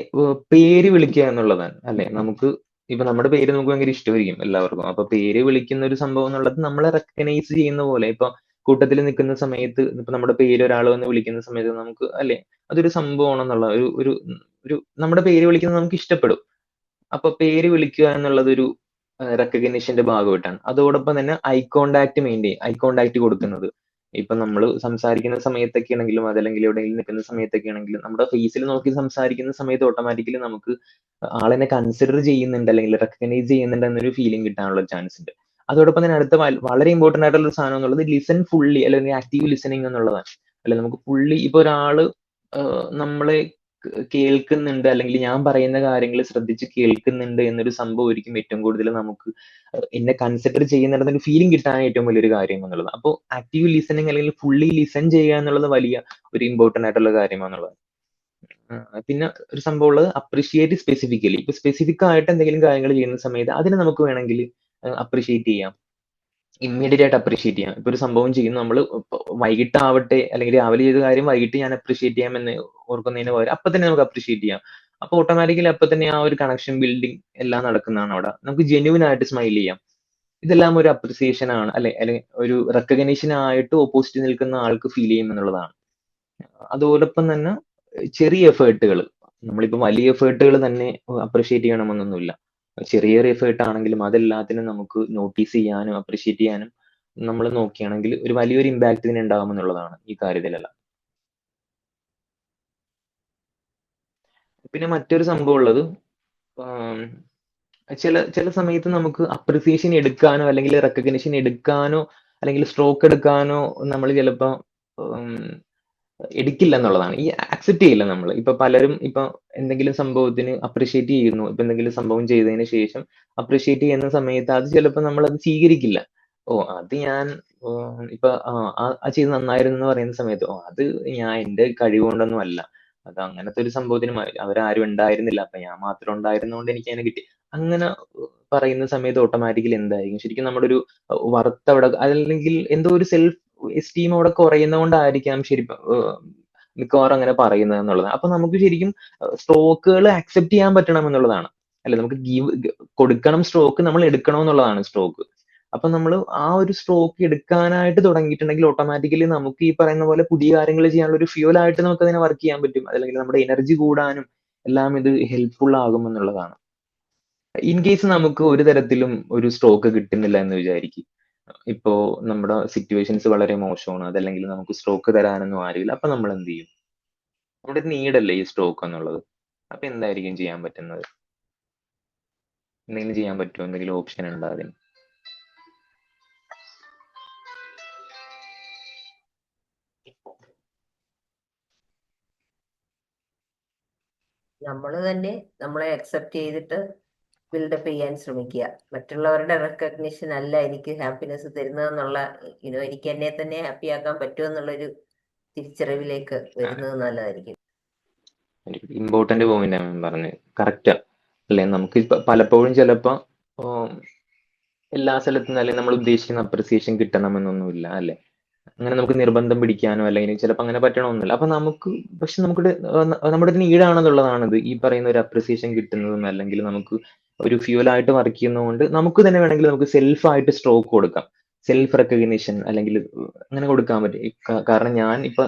പേര് വിളിക്കുക എന്നുള്ളതാണ് അല്ലെ. നമുക്ക് ഇപ്പൊ നമ്മുടെ പേര് നമുക്ക് ഭയങ്കര ഇഷ്ടമായിരിക്കും എല്ലാവർക്കും. അപ്പൊ പേര് വിളിക്കുന്ന ഒരു സംഭവം എന്നുള്ളത് നമ്മളെ റെക്കഗ്നൈസ് ചെയ്യുന്ന പോലെ, ഇപ്പൊ കൂട്ടത്തിൽ നിൽക്കുന്ന സമയത്ത് ഇപ്പൊ നമ്മുടെ പേര് ഒരാൾ വന്ന് വിളിക്കുന്ന സമയത്ത് നമുക്ക് അല്ലെ അതൊരു സംഭവമാണെന്നുള്ള ഒരു ഒരു നമ്മുടെ പേര് വിളിക്കുന്നത് നമുക്ക് ഇഷ്ടപ്പെടും. അപ്പൊ പേര് വിളിക്കുക എന്നുള്ളത് ഒരു റെക്കഗ്നിഷന്റെ ഭാഗമായിട്ടാണ്. അതോടൊപ്പം തന്നെ ഐ കോണ്ടാക്ട് കൊടുക്കുന്നത്. ഇപ്പൊ നമ്മൾ സംസാരിക്കുന്ന സമയത്തൊക്കെ ആണെങ്കിലും അതല്ലെങ്കിൽ എവിടെയെങ്കിലും നിൽക്കുന്ന സമയത്തൊക്കെ ആണെങ്കിലും നമ്മുടെ ഫേസിൽ നോക്കി സംസാരിക്കുന്ന സമയത്ത് ഓട്ടോമാറ്റിക്കലി നമുക്ക് ആളിനെ കൺസിഡർ ചെയ്യുന്നുണ്ട് അല്ലെങ്കിൽ റെക്കഗ്നൈസ് ചെയ്യുന്നുണ്ട് എന്നൊരു ഫീലിംഗ് കിട്ടാനുള്ള ചാൻസ് ഉണ്ട്. അതോടൊപ്പം തന്നെ അടുത്ത വളരെ ഇമ്പോർട്ടന്റ് ആയിട്ടുള്ള ഒരു സാധനം എന്നുള്ളത് ലിസൺ ഫുള്ളി അല്ലെങ്കിൽ ആക്റ്റീവ് ലിസണിങ് എന്നുള്ളതാണ്. അല്ലെ നമുക്ക് ഫുള്ളി ഇപ്പൊ ഒരാള് നമ്മളെ കേൾക്കുന്നുണ്ട് അല്ലെങ്കിൽ ഞാൻ പറയുന്ന കാര്യങ്ങൾ ശ്രദ്ധിച്ച് കേൾക്കുന്നുണ്ട് എന്നൊരു സംഭവമായിരിക്കും ഏറ്റവും കൂടുതൽ നമുക്ക് എന്നെ കൺസിഡർ ചെയ്യുന്നുണ്ടെന്നൊരു ഫീലിംഗ് കിട്ടാൻ ഏറ്റവും വലിയൊരു കാര്യം എന്നുള്ളത്. അപ്പോൾ ആക്റ്റീവ് ലിസണിങ് അല്ലെങ്കിൽ ഫുള്ളി ലിസൺ ചെയ്യുക എന്നുള്ളത് വലിയ ഒരു ഇമ്പോർട്ടന്റ് ആയിട്ടുള്ള കാര്യമാണെന്നുള്ളത്. പിന്നെ ഒരു സംഭവം ഉള്ളത് അപ്രിഷിയേറ്റ് സ്പെസിഫിക്കലി. ഇപ്പൊ സ്പെസിഫിക് ആയിട്ട് എന്തെങ്കിലും കാര്യങ്ങൾ ചെയ്യുന്ന സമയത്ത് അതിനെ നമുക്ക് വേണമെങ്കിൽ അപ്രിഷിയേറ്റ് ചെയ്യാം, ഇമ്മീഡിയറ്റ് ആയിട്ട് അപ്രിഷിയേറ്റ് ചെയ്യാം. ഇപ്പൊ ഒരു സംഭവം ചെയ്യുന്നു നമ്മൾ വൈകിട്ടാവട്ടെ അല്ലെങ്കിൽ രാവിലെ ചെയ്ത കാര്യം വൈകിട്ട് ഞാൻ അപ്രിഷിയേറ്റ് ചെയ്യാം എന്ന് ഓർക്കുന്നതിന് പകരം അപ്പൊ തന്നെ നമുക്ക് അപ്രിഷിയേറ്റ് ചെയ്യാം. അപ്പൊ ഓട്ടോമാറ്റിക്കലി അപ്പൊ തന്നെ ആ ഒരു കണക്ഷൻ ബിൽഡിംഗ് എല്ലാം നടക്കുന്നതാണ് അവിടെ. നമുക്ക് ജെന്യൂൻ ആയിട്ട് സ്മൈൽ ചെയ്യാം. ഇതെല്ലാം ഒരു അപ്രിസിയേഷൻ ആണ്, അല്ലെ ഒരു റെക്കഗ്നീഷൻ ആയിട്ട് ഓപ്പോസിറ്റ് നിൽക്കുന്ന ആൾക്ക് ഫീൽ ചെയ്യും എന്നുള്ളതാണ്. അതോടൊപ്പം തന്നെ ചെറിയ എഫേർട്ടുകൾ, നമ്മളിപ്പോ വലിയ എഫേർട്ടുകൾ തന്നെ അപ്രിഷിയേറ്റ് ചെയ്യണമെന്നൊന്നുമില്ല. ചെറിയ ചെറിയ എഫേർട്ട് ആണെങ്കിലും അതെല്ലാത്തിനും നമുക്ക് നോട്ടീസ് ചെയ്യാനും അപ്രിഷിയേറ്റ് ചെയ്യാനും നമ്മൾ നോക്കുകയാണെങ്കിൽ ഒരു വലിയൊരു ഇമ്പാക്ട് ഇതിന് ഉണ്ടാകുമെന്നുള്ളതാണ് ഈ കാര്യത്തിലെല്ലാം. പിന്നെ മറ്റൊരു സംഭവം ഉള്ളത്, ആം, ചില ചില സമയത്ത് നമുക്ക് അപ്രിസിയേഷൻ എടുക്കാനോ അല്ലെങ്കിൽ റെക്കഗ്നിഷൻ എടുക്കാനോ അല്ലെങ്കിൽ സ്ട്രോക്ക് എടുക്കാനോ നമ്മൾ ചിലപ്പോ എടുക്കില്ല എന്നുള്ളതാണ്. ഈ അക്സെപ്റ്റ് ചെയ്യില്ല നമ്മൾ. ഇപ്പൊ പലരും ഇപ്പൊ എന്തെങ്കിലും സംഭവത്തിന് അപ്രിഷിയേറ്റ് ചെയ്യുന്നു. ഇപ്പൊ എന്തെങ്കിലും സംഭവം ചെയ്തതിന് ശേഷം അപ്രിഷിയേറ്റ് ചെയ്യുന്ന സമയത്ത് അത് ചിലപ്പോൾ നമ്മൾ അത് സ്വീകരിക്കില്ല. ഓ അത് ഞാൻ ഇപ്പൊ ആ ചെയ്ത് നന്നായിരുന്നു എന്ന് പറയുന്ന സമയത്ത്, ഓ അത് ഞാൻ എന്റെ കഴിവ് കൊണ്ടൊന്നും അല്ല, അത് അങ്ങനത്തെ ഒരു സംഭവത്തിന് അവരാരും ഉണ്ടായിരുന്നില്ല, അപ്പൊ ഞാൻ മാത്രം ഉണ്ടായിരുന്നോണ്ട് എനിക്ക് അതിനെ കിട്ടി, അങ്ങനെ പറയുന്ന സമയത്ത് ഓട്ടോമാറ്റിക്കലി എന്തായിരിക്കും ശരിക്കും നമ്മുടെ ഒരു വർത്ത് അവിടെ, അല്ലെങ്കിൽ എന്തോ ഒരു സെൽഫ് എസ്റ്റീം അവിടെ കുറയുന്നതുകൊണ്ടായിരിക്കാം ശരി മിക്കവാറും അങ്ങനെ പറയുന്നത് എന്നുള്ളത്. അപ്പൊ നമുക്ക് ശരിക്കും സ്ട്രോക്കുകൾ അക്സെപ്റ്റ് ചെയ്യാൻ പറ്റണം എന്നുള്ളതാണ്. അല്ലെ, നമുക്ക് കൊടുക്കണം സ്ട്രോക്ക്, നമ്മൾ എടുക്കണം എന്നുള്ളതാണ് സ്ട്രോക്ക്. അപ്പൊ നമ്മൾ ആ ഒരു സ്ട്രോക്ക് എടുക്കാനായിട്ട് തുടങ്ങിയിട്ടുണ്ടെങ്കിൽ ഓട്ടോമാറ്റിക്കലി നമുക്ക് ഈ പറയുന്ന പോലെ പുതിയ കാര്യങ്ങൾ ചെയ്യാനുള്ള ഒരു ഫ്യൂൽ ആയിട്ട് നമുക്ക് അതിനെ വർക്ക് ചെയ്യാൻ പറ്റും. അതല്ലെങ്കിൽ നമ്മുടെ എനർജി കൂടാനും എല്ലാം ഇത് ഹെൽപ്ഫുൾ ആകും എന്നുള്ളതാണ്. ഇൻ കേസ് നമുക്ക് ഒരു തരത്തിലും ഒരു സ്ട്രോക്ക് കിട്ടുന്നില്ല എന്ന് വിചാരിക്കും. ഇപ്പോ നമ്മുടെ സിറ്റുവേഷൻസ് വളരെ മോശമാണ്, അതല്ലെങ്കിൽ നമുക്ക് സ്ട്രോക്ക് തരാനൊന്നും ആരുമില്ല. അപ്പൊ നമ്മൾ എന്ത് ചെയ്യും? നമ്മുടെ ഒരു നീഡല്ലേ ഈ സ്ട്രോക്ക് എന്നുള്ളത്. അപ്പൊ എന്തായിരിക്കും ചെയ്യാൻ പറ്റുന്നത്? എന്തെങ്കിലും ചെയ്യാൻ പറ്റുമോ? എന്തെങ്കിലും ഓപ്ഷൻ ഉണ്ടോ അതിന്?
നമ്മൾ തന്നെ നമ്മളെ അക്സെപ്റ്റ് ചെയ്തിട്ട് ബിൽഡപ്പ് ചെയ്യാൻ ശ്രമിക്കുക. മറ്റുള്ളവരുടെ റെക്കഗ്നിഷൻ അല്ല എനിക്ക് ഹാപ്പിനെസ് തരുന്നതെന്നുള്ള, എനിക്ക് എന്നെ തന്നെ ഹാപ്പി ആക്കാൻ പറ്റുമെന്നുള്ളൊരു തിരിച്ചറിവിലേക്ക് വരുന്നത് നല്ലതായിരിക്കും.
ഇമ്പോർട്ടന്റ് പോയിന്റ് ആണ് പറഞ്ഞത്, കറക്റ്റാ അല്ലെ? നമുക്ക് പലപ്പോഴും ചിലപ്പോ എല്ലാ സ്ഥലത്തും അല്ലെങ്കിൽ നമ്മൾ ഉദ്ദേശിക്കുന്ന അപ്രിസിയേഷൻ കിട്ടണമെന്നൊന്നുമില്ല, അല്ലെ? അങ്ങനെ നമുക്ക് നിർബന്ധം പിടിക്കാനോ അല്ലെങ്കിൽ ചിലപ്പോൾ അങ്ങനെ പറ്റണമെന്നില്ല. അപ്പൊ നമുക്ക് പക്ഷെ നമുക്ക് നമ്മുടെ ഒരു നീഡാണെന്നുള്ളതാണിത്, ഈ പറയുന്ന ഒരു അപ്രിസിയേഷൻ കിട്ടുന്നതും അല്ലെങ്കിൽ നമുക്ക് ഒരു ഫ്യൂലായിട്ട് വർക്ക് ചെയ്യുന്നതുകൊണ്ട് നമുക്ക് തന്നെ വേണമെങ്കിൽ നമുക്ക് സെൽഫായിട്ട് സ്ട്രോക്ക് കൊടുക്കാം. സെൽഫ് റെക്കഗ്നിഷൻ അല്ലെങ്കിൽ അങ്ങനെ കൊടുക്കാൻ പറ്റും. കാരണം ഞാൻ ഇപ്പൊ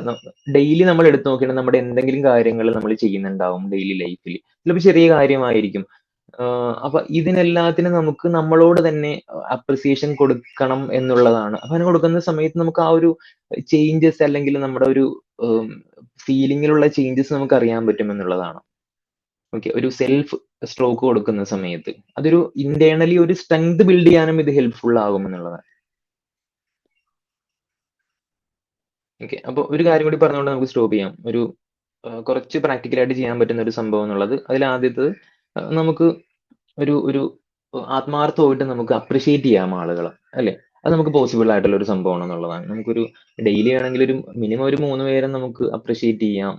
ഡെയിലി നമ്മൾ എടുത്തു നോക്കിയാൽ നമ്മുടെ എന്തെങ്കിലും കാര്യങ്ങൾ നമ്മൾ ചെയ്യുന്നുണ്ടാവും ഡെയിലി ലൈഫിൽ, ചിലപ്പോൾ ചെറിയ കാര്യമായിരിക്കും. അപ്പൊ ഇതിനെല്ലാത്തിനും നമുക്ക് നമ്മളോട് തന്നെ അപ്രിസിയേഷൻ കൊടുക്കണം എന്നുള്ളതാണ്. അപ്പൊ അങ്ങനെ കൊടുക്കുന്ന സമയത്ത് നമുക്ക് ആ ഒരു ചേഞ്ചസ് അല്ലെങ്കിൽ നമ്മുടെ ഒരു ഫീലിങ്ങിലുള്ള ചേഞ്ചസ് നമുക്ക് അറിയാൻ പറ്റും എന്നുള്ളതാണ്. ഓക്കെ, ഒരു സെൽഫ് സ്ട്രോക്ക് കൊടുക്കുന്ന സമയത്ത് അതൊരു ഇന്റേണലി ഒരു സ്ട്രെങ്ത് ബിൽഡ് ചെയ്യാനും ഇത് ഹെൽപ്ഫുൾ ആകും എന്നുള്ളതാണ്. ഓക്കെ, അപ്പൊ ഒരു കാര്യം കൂടി പറഞ്ഞുകൊണ്ട് നമുക്ക് സ്റ്റോപ്പ് ചെയ്യാം. ഒരു കുറച്ച് പ്രാക്ടിക്കലായിട്ട് ചെയ്യാൻ പറ്റുന്ന ഒരു സംഭവം എന്നുള്ളത്, അതിൽ ആദ്യത്തത് നമുക്ക് ഒരു ഒരു ആത്മാർത്ഥമായിട്ട് നമുക്ക് അപ്രിഷിയേറ്റ് ചെയ്യാം ആളുകളെ, അല്ലെ? അത് നമുക്ക് പോസിബിൾ ആയിട്ടുള്ള ഒരു സംഭവമാണ് എന്നുള്ളതാണ്. നമുക്കൊരു ഡെയിലി ആണെങ്കിൽ ഒരു മിനിമം ഒരു 3 പേരെ നമുക്ക് അപ്രിഷിയേറ്റ് ചെയ്യാം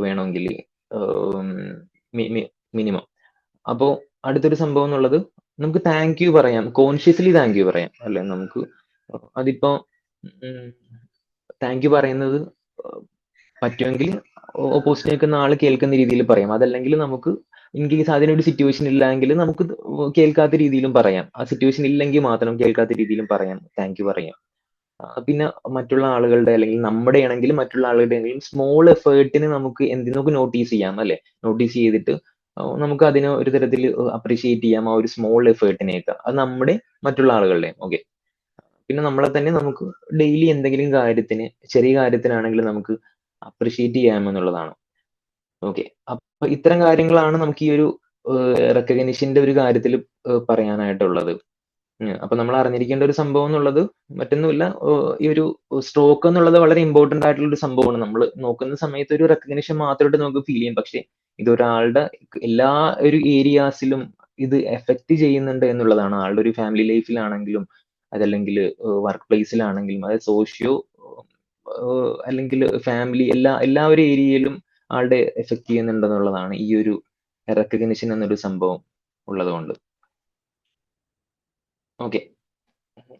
വേണമെങ്കിൽ, മിനിമം. അപ്പോ അടുത്തൊരു സംഭവം എന്നുള്ളത്, നമുക്ക് താങ്ക് യു പറയാം, കോൺഷ്യസ്ലി താങ്ക് യു പറയാം, അല്ലെ? നമുക്ക് അതിപ്പോ താങ്ക് യു പറയുന്നത് പറ്റുമെങ്കിൽ ഓപ്പോസിറ്റ് നിൽക്കുന്ന ആൾ കേൾക്കുന്ന രീതിയിൽ പറയാം. അതല്ലെങ്കിൽ നമുക്ക് ഇൻ കേസ് അതിനൊരു സിറ്റുവേഷൻ ഇല്ലെങ്കിൽ നമുക്ക് കേൾക്കാത്ത രീതിയിലും പറയാം. ആ സിറ്റുവേഷൻ ഇല്ലെങ്കിൽ മാത്രം കേൾക്കാത്ത രീതിയിലും പറയാം, താങ്ക് യു പറയാം. പിന്നെ മറ്റുള്ള ആളുകളുടെ അല്ലെങ്കിൽ നമ്മുടെ ആണെങ്കിലും മറ്റുള്ള ആളുകളുടെ ആണെങ്കിലും സ്മോൾ എഫേർട്ടിന് നമുക്ക് നമുക്ക് നോട്ടീസ് ചെയ്യാം, അല്ലെ? നോട്ടീസ് ചെയ്തിട്ട് നമുക്ക് അതിനെ ഒരു തരത്തിൽ അപ്രീഷിയേറ്റ് ചെയ്യാം, ആ ഒരു സ്മോൾ എഫേർട്ടിനെയൊക്കെ. അത് നമ്മുടെ മറ്റുള്ള ആളുകളുടെ. ഓക്കെ, പിന്നെ നമ്മളെ തന്നെ നമുക്ക് ഡെയിലി എന്തെങ്കിലും കാര്യത്തിന്, ചെറിയ കാര്യത്തിനാണെങ്കിലും നമുക്ക് അപ്രിഷിയേറ്റ് ചെയ്യാമെന്നുള്ളതാണ്. ഓക്കെ, അപ്പൊ ഇത്തരം കാര്യങ്ങളാണ് നമുക്ക് ഈ ഒരു റെക്കഗ്നിഷന്റെ ഒരു കാര്യത്തിൽ പറയാനായിട്ടുള്ളത്. അപ്പൊ നമ്മൾ അറിഞ്ഞിരിക്കേണ്ട ഒരു സംഭവം എന്നുള്ളത് മറ്റൊന്നുമില്ല, ഈ ഒരു സ്ട്രോക്ക് എന്നുള്ളത് വളരെ ഇമ്പോർട്ടന്റ് ആയിട്ടുള്ള ഒരു സംഭവമാണ്. നമ്മൾ നോക്കുന്ന സമയത്ത് ഒരു റെക്കഗ്നിഷൻ മാത്രമായിട്ട് നമുക്ക് ഫീൽ ചെയ്യും, പക്ഷെ ഇത് ഒരാളുടെ എല്ലാ ഒരു ഏരിയാസിലും ഇത് എഫക്ട് ചെയ്യുന്നുണ്ട് എന്നുള്ളതാണ്. ആളുടെ ഒരു ഫാമിലി ലൈഫിലാണെങ്കിലും അതല്ലെങ്കിൽ വർക്ക് പ്ലേസിലാണെങ്കിലും, അതായത് സോഷ്യോ അല്ലെങ്കിൽ ഫാമിലി, എല്ലാ ഒരു ഏരിയയിലും ആളുടെ എഫക്ട് ചെയ്യുന്നുണ്ടെന്നുള്ളതാണ് ഈ ഒരു റെക്കഗ്നിഷൻ എന്നൊരു സംഭവം ഉള്ളതുകൊണ്ട്. ഓക്കെ,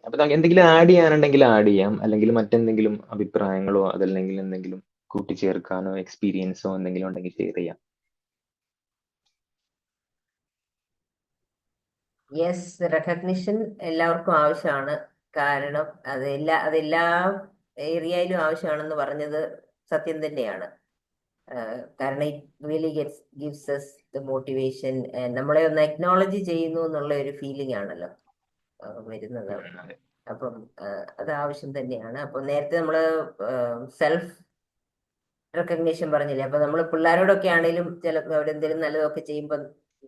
അപ്പൊ എന്തെങ്കിലും ആഡ് ചെയ്യാനുണ്ടെങ്കിൽ ആഡ് ചെയ്യാം, അല്ലെങ്കിൽ മറ്റെന്തെങ്കിലും അഭിപ്രായങ്ങളോ അതല്ലെങ്കിൽ എന്തെങ്കിലും കൂട്ടിച്ചേർക്കാനോ എക്സ്പീരിയൻസോ എന്തെങ്കിലും ഉണ്ടെങ്കിൽ ഷെയർ ചെയ്യാം.
യെസ്, റെക്കഗ്നിഷൻ എല്ലാവർക്കും ആവശ്യമാണ്. കാരണം അതെല്ലാ ഏരിയയിലും ആവശ്യമാണെന്ന് പറഞ്ഞത് സത്യം തന്നെയാണ്. കാരണം it really gives us the motivation. നമ്മളെ ഒന്ന് അക്നോളജ് ചെയ്യുന്നു എന്നുള്ള ഒരു ഫീലിംഗ് ആണല്ലോ വരുന്നത്.
അതെ.
അപ്പം അത് ആവശ്യം തന്നെയാണ്. അപ്പം നേരത്തെ നമ്മള് സെൽഫ് റെക്കഗ്നീഷൻ പറഞ്ഞില്ലേ, അപ്പൊ നമ്മൾ പിള്ളേരോടൊക്കെ ആണെങ്കിലും ചിലപ്പോൾ അവരെന്തെങ്കിലും നല്ലതൊക്കെ ചെയ്യുമ്പോൾ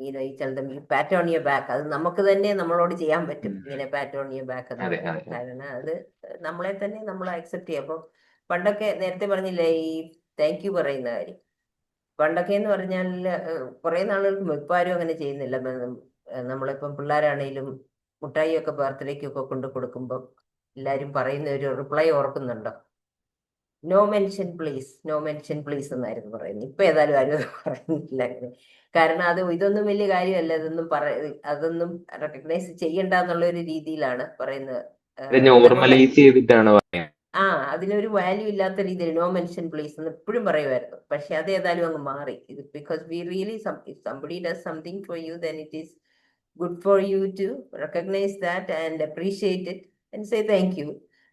ഈ ചിലതും പാറ്റ് ഓൺ യുവർ ബാക്ക്, അത് നമുക്ക് തന്നെ നമ്മളോട് ചെയ്യാൻ പറ്റും. ഇങ്ങനെ പാറ്റ് ഓൺ യുവർ ബാക്ക് എന്ന്
അതെ
പറയാം.
അതെ
കാരണം അത് നമ്മളെ തന്നെ നമ്മൾ അക്സെപ്റ്റ് ചെയ്യും. അപ്പം പണ്ടൊക്കെ നേരത്തെ പറഞ്ഞില്ലേ ഈ താങ്ക് യു പറയുന്ന കാര്യം, പണ്ടൊക്കെ എന്ന് പറഞ്ഞാൽ കുറെ നാളുകൾക്ക് മുമ്പ്, ഇപ്പൊ ആരും അങ്ങനെ ചെയ്യുന്നില്ല. നമ്മളിപ്പം പിള്ളേരാണെങ്കിലും മുട്ടായി ഒക്കെ ബർത്ത്ഡേക്കൊക്കെ കൊണ്ട് കൊടുക്കുമ്പോൾ എല്ലാരും പറയുന്ന ഒരു റിപ്ലൈ ഓർക്കുന്നുണ്ടോ? No mention please, no mention please എന്നായിരുന്നു പറയുന്നത്. ഇപ്പൊ ഏതായാലും ആരും അത് പറയുന്നില്ല അങ്ങനെ. കാരണം ഇതൊന്നും വലിയ കാര്യമല്ല, അതൊന്നും റെക്കഗ്നൈസ് ചെയ്യണ്ട എന്നുള്ള ഒരു രീതിയിലാണ് പറയുന്നത്. അതൊക്കെ
നോർമലൈസ് ചെയ്തിട്ടാണ് പറയുന്നത്.
അതിനൊരു വാല്യൂ ഇല്ലാത്ത രീതിയിൽ നോ മെൻഷൻ പ്ലീസ് എന്ന് എപ്പോഴും പറയുമായിരുന്നു. പക്ഷെ അത് ഏതായാലും അങ്ങ് മാറി. ഇത് because we really somebody does something for you, then it is good for you to recognise that and appreciate it and say thank you.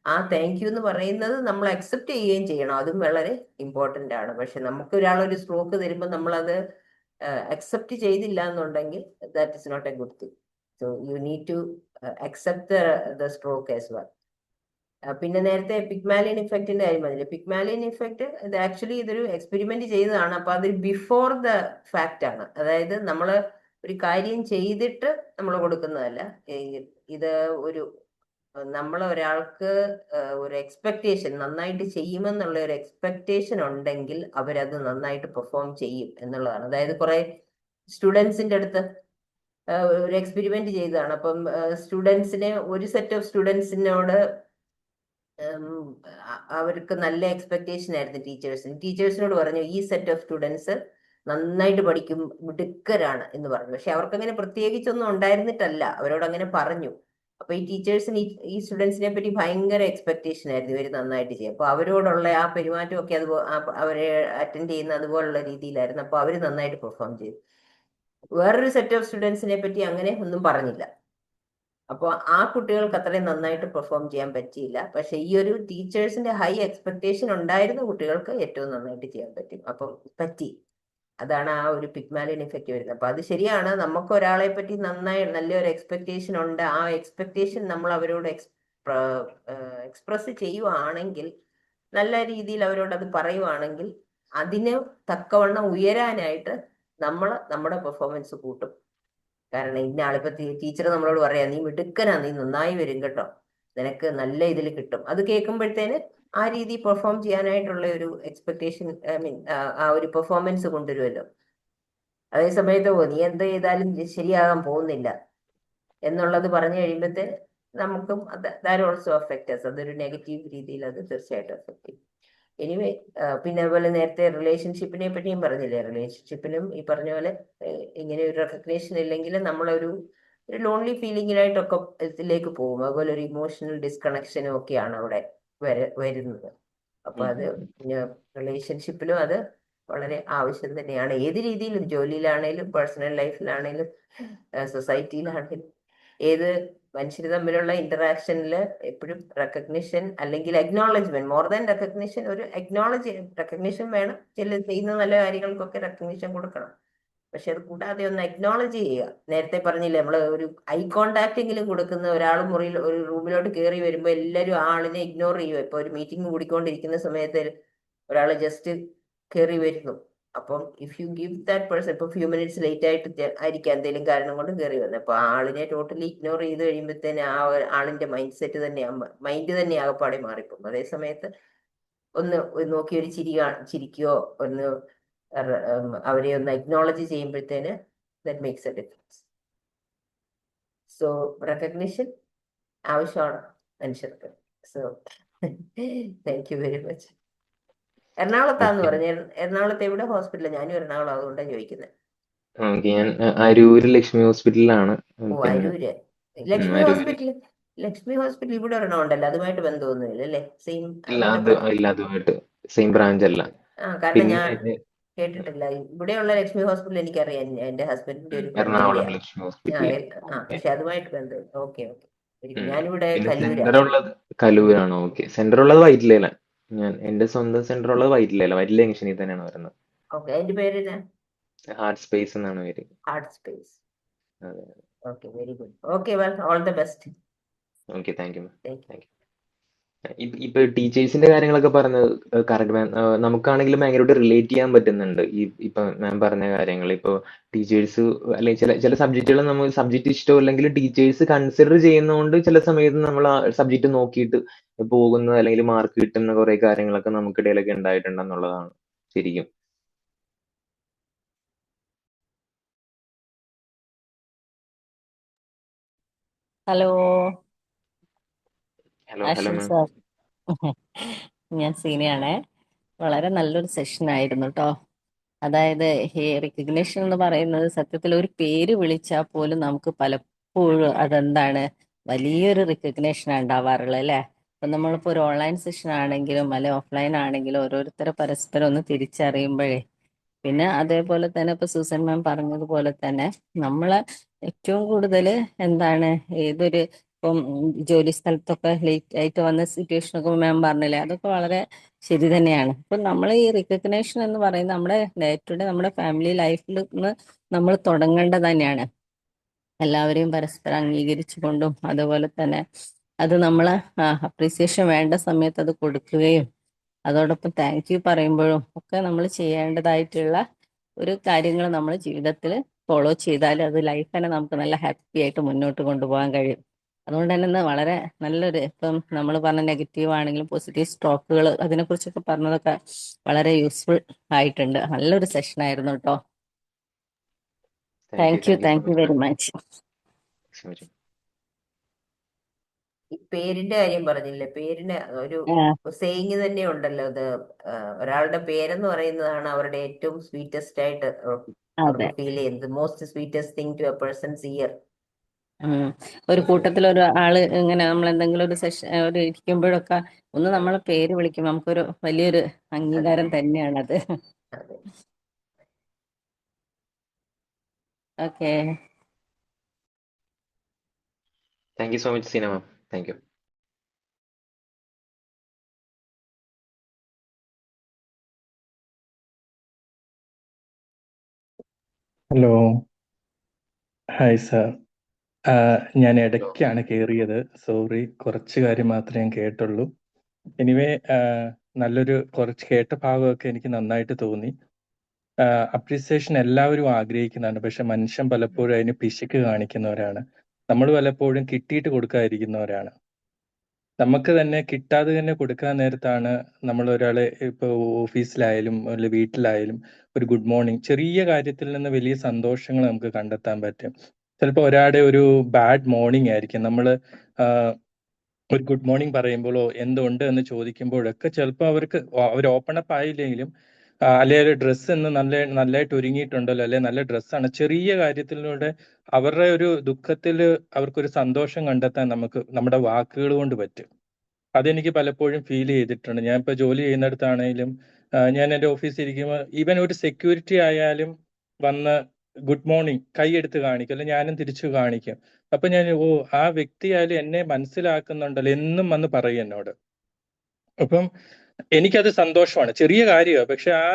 ആ താങ്ക് യു എന്ന് പറയുന്നത് നമ്മൾ അക്സെപ്റ്റ് ചെയ്യുകയും ചെയ്യണം. അതും വളരെ ഇമ്പോർട്ടന്റ് ആണ്. പക്ഷെ നമുക്ക് ഒരാളൊരു സ്ട്രോക്ക് തരുമ്പോൾ നമ്മളത് അക്സെപ്റ്റ് ചെയ്തില്ല എന്നുണ്ടെങ്കിൽ that is not a good thing. So you need to accept the stroke as well. പിന്നെ നേരത്തെ പിഗ്മാലിയൻ ഇഫക്റ്റിന്റെ കാര്യം പറഞ്ഞില്ലേ, പിഗ്മാലിയൻ ഇഫക്റ്റ് ഇത് ആക്ച്വലി ഇതൊരു എക്സ്പെരിമെന്റ് ചെയ്തതാണ്. അപ്പൊ അത് ബിഫോർ ദ ഫാക്റ്റ് ആണ്. അതായത് നമ്മൾ ഒരു കാര്യം ചെയ്തിട്ട് നമ്മൾ കൊടുക്കുന്നതല്ല. ഇത് നമ്മൾ ഒരാൾക്ക് ഒരു എക്സ്പെക്ടേഷൻ, നന്നായിട്ട് ചെയ്യുമെന്നുള്ള ഒരു എക്സ്പെക്ടേഷൻ ഉണ്ടെങ്കിൽ അവരത് നന്നായിട്ട് പെർഫോം ചെയ്യും എന്നുള്ളതാണ്. അതായത് കുറെ സ്റ്റുഡൻസിന്റെ അടുത്ത് ഒരു എക്സ്പെരിമെന്റ് ചെയ്തതാണ്. അപ്പം ഒരു സെറ്റ് ഓഫ് സ്റ്റുഡൻസിനോട് അവർക്ക് നല്ല എക്സ്പെക്ടേഷൻ ആയിരുന്നു ടീച്ചേഴ്സിനോട് പറഞ്ഞു ഈ സെറ്റ് ഓഫ് സ്റ്റുഡൻസ് നന്നായിട്ട് പഠിക്കും, മിടുക്കരാണ് എന്ന് പറഞ്ഞു. പക്ഷെ അവർക്ക് അങ്ങനെ പ്രത്യേകിച്ചൊന്നും ഉണ്ടായിരുന്നിട്ടല്ല, അവരോട് അങ്ങനെ പറഞ്ഞു. അപ്പൊ ഈ ടീച്ചേഴ്സിന് ഈ സ്റ്റുഡൻസിനെ പറ്റി ഭയങ്കര എക്സ്പെക്ടേഷൻ ആയിരുന്നു ഇവർ നന്നായിട്ട് ചെയ്യും. അപ്പൊ അവരോടുള്ള ആ പെരുമാറ്റം ഒക്കെ അവരെ അറ്റൻഡ് ചെയ്യുന്ന അതുപോലുള്ള രീതിയിലായിരുന്നു. അപ്പൊ അവർ നന്നായിട്ട് പെർഫോം ചെയ്തു. വേറൊരു സെറ്റ് ഓഫ് സ്റ്റുഡൻസിനെ പറ്റി അങ്ങനെ ഒന്നും പറഞ്ഞില്ല. അപ്പോൾ ആ കുട്ടികൾക്ക് അത്രയും നന്നായിട്ട് പെർഫോം ചെയ്യാൻ പറ്റിയില്ല. പക്ഷെ ഈ ഒരു ടീച്ചേഴ്സിന്റെ ഹൈ എക്സ്പെക്ടേഷൻ ഉണ്ടായിരുന്ന കുട്ടികൾക്ക് ഏറ്റവും നന്നായിട്ട് ചെയ്യാൻ പറ്റും. അപ്പം പറ്റി. അതാണ് ആ ഒരു പിഗ്മാലിയൻ ഇഫക്റ്റ് വരുന്നത്. അപ്പൊ അത് ശരിയാണ്, നമുക്ക് ഒരാളെ പറ്റി നല്ലൊരു എക്സ്പെക്ടേഷൻ ഉണ്ട്. ആ എക്സ്പെക്ടേഷൻ നമ്മൾ അവരോട് എക്സ്പ്രസ് ചെയ്യുവാണെങ്കിൽ, നല്ല രീതിയിൽ അവരോട് അത് പറയുവാണെങ്കിൽ, അതിന് തക്കവണ്ണം ഉയരാനായിട്ട് നമ്മുടെ പെർഫോമൻസ് കൂട്ടും. കാരണം ഇന്ന ആളിപ്പോ ടീച്ചർ നമ്മളോട് പറയാ നീ മിടുക്കനാ, നീ നന്നായി വരും കേട്ടോ, നിനക്ക് നല്ല ഇതിൽ കിട്ടും. അത് കേൾക്കുമ്പോഴത്തേന് ആ രീതി പെർഫോം ചെയ്യാനായിട്ടുള്ള ഒരു എക്സ്പെക്ടേഷൻ, ആ ഒരു പെർഫോമൻസ് കൊണ്ടുവരുമല്ലോ. അതേ സമയത്ത് നീ എന്ത് ചെയ്താലും ശരിയാകാൻ പോകുന്നില്ല എന്നുള്ളത് പറഞ്ഞു കഴിയുമ്പോഴത്തേന് നമുക്കും ദാറ്റ് ഓൾസോ അഫക്റ്റ് അസ്. അതൊരു നെഗറ്റീവ് രീതിയിൽ അത് തീർച്ചയായിട്ടും അഫക്റ്റ് ചെയ്യും. എനിവേ, പിന്നെ അതുപോലെ നേരത്തെ റിലേഷൻഷിപ്പിനെ പറ്റിയും പറഞ്ഞില്ലേ, റിലേഷൻഷിപ്പിനും ഈ പറഞ്ഞ പോലെ ഇങ്ങനെ ഒരു റെക്കഗ്നേഷൻ ഇല്ലെങ്കിൽ നമ്മളൊരു ലോൺലി ഫീലിങ്ങിനായിട്ടൊക്കെ ഇതിലേക്ക് പോകും. അതുപോലെ ഒരു ഇമോഷണൽ ഡിസ്കണക്ഷനും ഒക്കെയാണ് അവിടെ വരുന്നത്. അപ്പൊ അത് റിലേഷൻഷിപ്പിലും അത് വളരെ ആവശ്യം തന്നെയാണ്. ഏത് രീതിയിലും, ജോലിയിലാണേലും പേഴ്സണൽ ലൈഫിലാണേലും സൊസൈറ്റിയിലാണേലും, ഏത് മനുഷ്യർ തമ്മിലുള്ള ഇന്ററാക്ഷനിൽ എപ്പോഴും റെക്കഗ്നിഷൻ അല്ലെങ്കിൽ അക്നോളജ്മെന്റ്, മോർ ദാൻ റെക്കഗ്നിഷൻ, ഒരു റെക്കഗ്നിഷൻ വേണം. ചെയ്യുന്ന നല്ല കാര്യങ്ങൾക്കൊക്കെ റെക്കഗ്നിഷൻ കൊടുക്കണം. പക്ഷെ അത് കൂടാതെ ഒന്ന് അക്നോളജ് ചെയ്യുക. നേരത്തെ പറഞ്ഞില്ലേ, നമ്മൾ ഒരു ഐ കോണ്ടാക്ട് എങ്കിലും കൊടുക്കുന്ന ഒരാൾ മുറിയിൽ ഒരു റൂമിലോട്ട് കയറി വരുമ്പോൾ എല്ലാവരും ആളിനെ ഇഗ്നോർ ചെയ്യുക. ഇപ്പൊ ഒരു മീറ്റിംഗ് കൂടിക്കൊണ്ടിരിക്കുന്ന സമയത്ത് ഒരാൾ ജസ്റ്റ് കയറി വരുന്നു. അപ്പം if you give that person, ഇപ്പൊ ഫ്യൂ മിനിറ്റ്സ് ലേറ്റ് ആയിട്ട് ആയിരിക്കാം എന്തെങ്കിലും കാരണം കൊണ്ട് കയറി വന്നത്, അപ്പൊ ആളിനെ ടോട്ടലി ഇഗ്നോർ ചെയ്ത് കഴിയുമ്പോഴത്തേന് ആ ആളിന്റെ മൈൻഡ് തന്നെ ആകപ്പാടെ മാറിപ്പോകും. അതേ സമയത്ത് ഒന്ന് നോക്കി ഒരു ചിരിക്കുകയോ ഒന്ന് അവരെ ഒന്ന് അക്നോളജ് ചെയ്യുമ്പോഴത്തേന് that makes a difference. So recognition ആവശ്യമാണ് മനുഷ്യർക്ക്. So thank you very much. എറണാകുളത്താന്ന് പറഞ്ഞു. എറണാകുളത്ത് എവിടെ ഹോസ്പിറ്റൽ? ഞാനും എറണാകുളം, അതുകൊണ്ടാണ് ചോദിക്കുന്നത്.
ഞാൻ അരൂര് ലക്ഷ്മി ഹോസ്പിറ്റലിലാണ്.
അരൂര് ലക്ഷ്മി ഹോസ്പിറ്റൽ ഇവിടെ ഒരെണ്ണം ഉണ്ടല്ലോ, അതുമായിട്ട് ബന്ധമൊന്നുമില്ല അല്ലേ? സെയിം
അതുമായിട്ട് സെയിം ബ്രാഞ്ച് അല്ല.
കാരണം ഞാൻ കേട്ടിട്ടില്ല. ഇവിടെയുള്ള ലക്ഷ്മി ഹോസ്പിറ്റൽ എനിക്കറിയാം. എന്റെ ഹസ്ബൻഡിന്റെ ഒരു
എറണാകുളം
ഫ്രണ്ടിന്റെയാ.
ലക്ഷ്മി ഹോസ്പിറ്റൽ.
പക്ഷെ അതുമായിട്ട് ബന്ധം. Okay okay.
ഉം.
ഞാനിവിടെ
പിന്നെ
കലൂരാ.
സെന്റർ ഉള്ളത് കലൂരാണോ? ഓക്കെ. സെന്റർ ഉള്ളത് വൈറ്റിലയിലാണ്. എന്റെ സ്വന്തം സെന്റർ ഉള്ളത് വൈറ്റിലയില. വൈറ്റില ജംഗ്ഷനിൽ തന്നെയാണ് വരുന്നത്.
ഓക്കെ. അതിന്റെ പേര്
ഹാർട്ട് സ്പേസ് എന്നാണ് പേര്.
Heart space.
അതെ.
Okay, very good. Okay, well, all the best.
Okay, thank you.
Thank you.
Thank you. ഇപ്പൊ ടീച്ചേഴ്സിന്റെ കാര്യങ്ങളൊക്കെ പറഞ്ഞത് കറക്റ്റ് മാം. നമുക്കാണെങ്കിലും ഭയങ്കരമായിട്ട് റിലേറ്റ് ചെയ്യാൻ പറ്റുന്നുണ്ട്. ഇപ്പൊ മാം പറഞ്ഞ കാര്യങ്ങൾ. ഇപ്പൊ ടീച്ചേഴ്സ് അല്ലെങ്കിൽ ചില സബ്ജക്റ്റുകൾ നമ്മൾ സബ്ജക്റ്റ് ഇഷ്ടമല്ലെങ്കിൽ ടീച്ചേഴ്സ് കൺസിഡർ ചെയ്യുന്നതുകൊണ്ട് ചില സമയത്ത് നമ്മൾ ആ സബ്ജക്റ്റ് നോക്കിയിട്ട് പോകുന്ന അല്ലെങ്കിൽ മാർക്ക് കിട്ടുന്ന കുറെ കാര്യങ്ങളൊക്കെ നമുക്കിടയിലൊക്കെ ഉണ്ടായിട്ടുണ്ടെന്നുള്ളതാണ് ശരിക്കും.
ഹലോ
ഹലോ
ആഷിൻ
മാം.
സാർ, ഞാൻ സീനയാണേ. വളരെ നല്ലൊരു സെഷൻ ആയിരുന്നു കേട്ടോ. അതായത് ഈ റിക്കഗ്നേഷൻ എന്ന് പറയുന്നത് സത്യത്തിൽ ഒരു പേര് വിളിച്ചാൽ പോലും നമുക്ക് പലപ്പോഴും അതെന്താണ് വലിയൊരു റിക്കഗ്നേഷൻ ഉണ്ടാവാറുള്ളത് അല്ലേ. ഇപ്പം നമ്മളിപ്പോൾ ഒരു ഓൺലൈൻ സെഷൻ ആണെങ്കിലും അല്ലെ ഓഫ്ലൈൻ ആണെങ്കിലും ഓരോരുത്തരെ പരസ്പരം ഒന്ന് തിരിച്ചറിയുമ്പോഴേ, പിന്നെ അതേപോലെ തന്നെ ഇപ്പൊ സൂസൻ മാം പറഞ്ഞതുപോലെ തന്നെ നമ്മളെ ഏറ്റവും കൂടുതൽ എന്താണ് ഏതൊരു ഇപ്പം ജോലി സ്ഥലത്തൊക്കെ ലേറ്റ് ആയിട്ട് വന്ന സിറ്റുവേഷൻ ഒക്കെ മാം പറഞ്ഞില്ലേ, അതൊക്കെ വളരെ ശരി തന്നെയാണ്. ഇപ്പൊ നമ്മൾ ഈ റിക്കഗ്നേഷൻ എന്ന് പറയുന്നത് നമ്മുടെ ഡേ ടു ഡേ നമ്മുടെ ഫാമിലി ലൈഫിൽ നിന്ന് നമ്മൾ തുടങ്ങേണ്ടത് തന്നെയാണ്. എല്ലാവരെയും പരസ്പരം അംഗീകരിച്ചുകൊണ്ടും അതുപോലെ തന്നെ അത് നമ്മൾ അപ്രീസിയേഷൻ വേണ്ട സമയത്ത് അത് കൊടുക്കുകയും അതോടൊപ്പം താങ്ക് യു പറയുമ്പോഴും ഒക്കെ നമ്മൾ ചെയ്യേണ്ടതായിട്ടുള്ള ഒരു കാര്യങ്ങൾ നമ്മൾ ജീവിതത്തിൽ ഫോളോ ചെയ്താൽ അത് ലൈഫ് തന്നെ നമുക്ക് നല്ല ഹാപ്പി ആയിട്ട് മുന്നോട്ട് കൊണ്ടുപോകാൻ കഴിയും. അതുകൊണ്ട് തന്നെ ഇന്ന് വളരെ നല്ലൊരു, ഇപ്പം നമ്മൾ പറഞ്ഞ നെഗറ്റീവ് ആണെങ്കിലും പോസിറ്റീവ് സ്ട്രോക്കുകൾ അതിനെക്കുറിച്ചൊക്കെ പറഞ്ഞതൊക്കെ വളരെ യൂസ്ഫുൾ ആയിട്ടുണ്ട്. നല്ലൊരു സെഷൻ ആയിരുന്നു കേട്ടോ.
Thank you
thank
so
you
much
very
ma'am.
Much.
ഈ പേരിന്റെ കാര്യം പറഞ്ഞില്ലേ, പേരിന് ഒരു സേയിങ് തന്നെ ഉണ്ടല്ലോ. അത് ഒരാളുടെ പേരെന്ന് പറയുന്നതാണ് അവരുടെ ഏറ്റവും സ്വീറ്റസ്റ്റ് ആയിട്ട് അവർക്ക്
അതെ.
ഫീൽ ചെയ്യുന്നത്. Most sweetest thing to a person's ear.
ഒരു കൂട്ടത്തിൽ ഒരു ആള് ഇങ്ങനെ നമ്മൾ എന്തെങ്കിലും ഒരു സെഷൻ ഒരു ഇരിക്കുമ്പോഴൊക്കെ ഒന്ന് നമ്മളെ പേര് വിളിക്കുമ്പോൾ നമുക്കൊരു വലിയൊരു അംഗീകാരം തന്നെയാണത്.
അതെ.
Okay.
Thank you so much Seena ma'am. Thank you.
Hello, hi sir. ഞാൻ ഇടയ്ക്കാണ് കയറിയത്, സോറി. കുറച്ച് കാര്യം മാത്രമേ ഞാൻ കേട്ടുള്ളൂ. എനിവേ, നല്ലൊരു കുറച്ച് കേട്ട ഭാഗമൊക്കെ എനിക്ക് നന്നായിട്ട് തോന്നി. അപ്രീസിയേഷൻ എല്ലാവരും ആഗ്രഹിക്കുന്നതാണ്, പക്ഷെ മനുഷ്യൻ പലപ്പോഴും അതിന് പിശുക്ക് കാണിക്കുന്നവരാണ്. നമ്മൾ പലപ്പോഴും കിട്ടിയിട്ട് കൊടുക്കാതിരിക്കുന്നവരാണ്. നമുക്ക് തന്നെ കിട്ടാതെ തന്നെ കൊടുക്കാൻ നേരത്താണ് നമ്മൾ ഒരാളെ ഇപ്പോൾ ഓഫീസിലായാലും അല്ലെങ്കിൽ വീട്ടിലായാലും ഒരു ഗുഡ് മോർണിംഗ്, ചെറിയ കാര്യത്തിൽ നിന്ന് വലിയ സന്തോഷങ്ങൾ നമുക്ക് കണ്ടെത്താൻ പറ്റും. ചിലപ്പോൾ ഒരാളുടെ ഒരു ബാഡ് മോർണിംഗ് ആയിരിക്കും, നമ്മൾ ഒരു ഗുഡ് മോർണിംഗ് പറയുമ്പോഴോ എന്തുണ്ട് എന്ന് ചോദിക്കുമ്പോഴൊക്കെ ചിലപ്പോൾ അവർ ഓപ്പൺ അപ്പ് ആയില്ലെങ്കിലും അല്ലെങ്കിൽ ഡ്രസ്സ് എന്ന് നല്ലതായിട്ട് ഒരുങ്ങിയിട്ടുണ്ടല്ലോ, അല്ലെ നല്ല ഡ്രസ്സാണ്, ചെറിയ കാര്യത്തിലൂടെ അവരുടെ ഒരു ദുഃഖത്തിൽ അവർക്കൊരു സന്തോഷം കണ്ടെത്താൻ നമുക്ക് നമ്മുടെ വാക്കുകൾ കൊണ്ട് പറ്റും. അതെനിക്ക് പലപ്പോഴും ഫീൽ ചെയ്തിട്ടുണ്ട്. ഞാൻ ഇപ്പോൾ ജോലി ചെയ്യുന്നിടത്താണെങ്കിലും ഞാൻ എൻ്റെ ഓഫീസിൽ ഇരിക്കുമ്പോൾ ഈവൻ ഒരു സെക്യൂരിറ്റി ആയാലും വന്ന് ഗുഡ് മോർണിംഗ് കൈയെടുത്ത് കാണിക്കും, അല്ലെങ്കിൽ ഞാനും തിരിച്ചു കാണിക്കും. അപ്പൊ ഞാൻ ആ വ്യക്തി ആയാലും എന്നെ മനസ്സിലാക്കുന്നുണ്ടല്ലോ എന്നും വന്ന് പറയും എന്നോട്. അപ്പം എനിക്കത് സന്തോഷമാണ്, ചെറിയ കാര്യമാണ്, പക്ഷെ ആ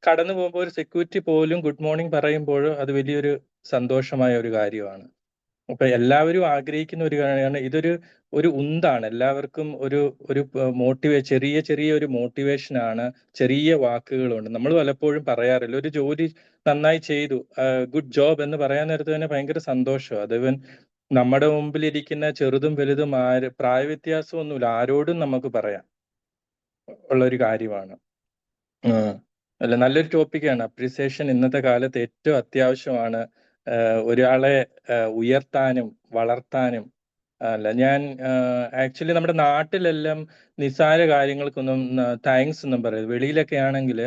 കടന്നു പോകുമ്പോൾ ഒരു സെക്യൂരിറ്റി പോലും ഗുഡ് മോർണിംഗ് പറയുമ്പോഴും അത് വലിയൊരു സന്തോഷമായ ഒരു കാര്യമാണ്. അപ്പൊ എല്ലാവരും ആഗ്രഹിക്കുന്ന ഒരു കാര്യമാണ്, ഒരു ഉന്താണ് എല്ലാവർക്കും. ഒരു ചെറിയ ചെറിയ ഒരു മോട്ടിവേഷൻ ആണ്, ചെറിയ വാക്കുകളുണ്ട്. നമ്മൾ പലപ്പോഴും പറയാറില്ല, ഒരു ജോലി നന്നായി ചെയ്തു, ഗുഡ് ജോബ് എന്ന് പറയാൻ നേരത്ത് തന്നെ ഭയങ്കര സന്തോഷം. അതിവൻ നമ്മുടെ മുമ്പിലിരിക്കുന്ന ചെറുതും വലുതും പ്രായവ്യത്യാസമൊന്നുമില്ല, ആരോടും നമുക്ക് പറയാം ഉള്ള ഒരു കാര്യമാണ്. അല്ല, നല്ലൊരു ടോപ്പിക്കാണ്. അപ്രീസിയേഷൻ ഇന്നത്തെ കാലത്ത് ഏറ്റവും അത്യാവശ്യമാണ്. ഒരാളെ ഉയർത്താനും വളർത്താനും. അല്ല, ഞാൻ ആക്ച്വലി നമ്മുടെ നാട്ടിലെല്ലാം നിസ്സാര കാര്യങ്ങൾക്കൊന്നും താങ്ക്സ് ഒന്നും പറയും. വെളിയിലൊക്കെ ആണെങ്കിൽ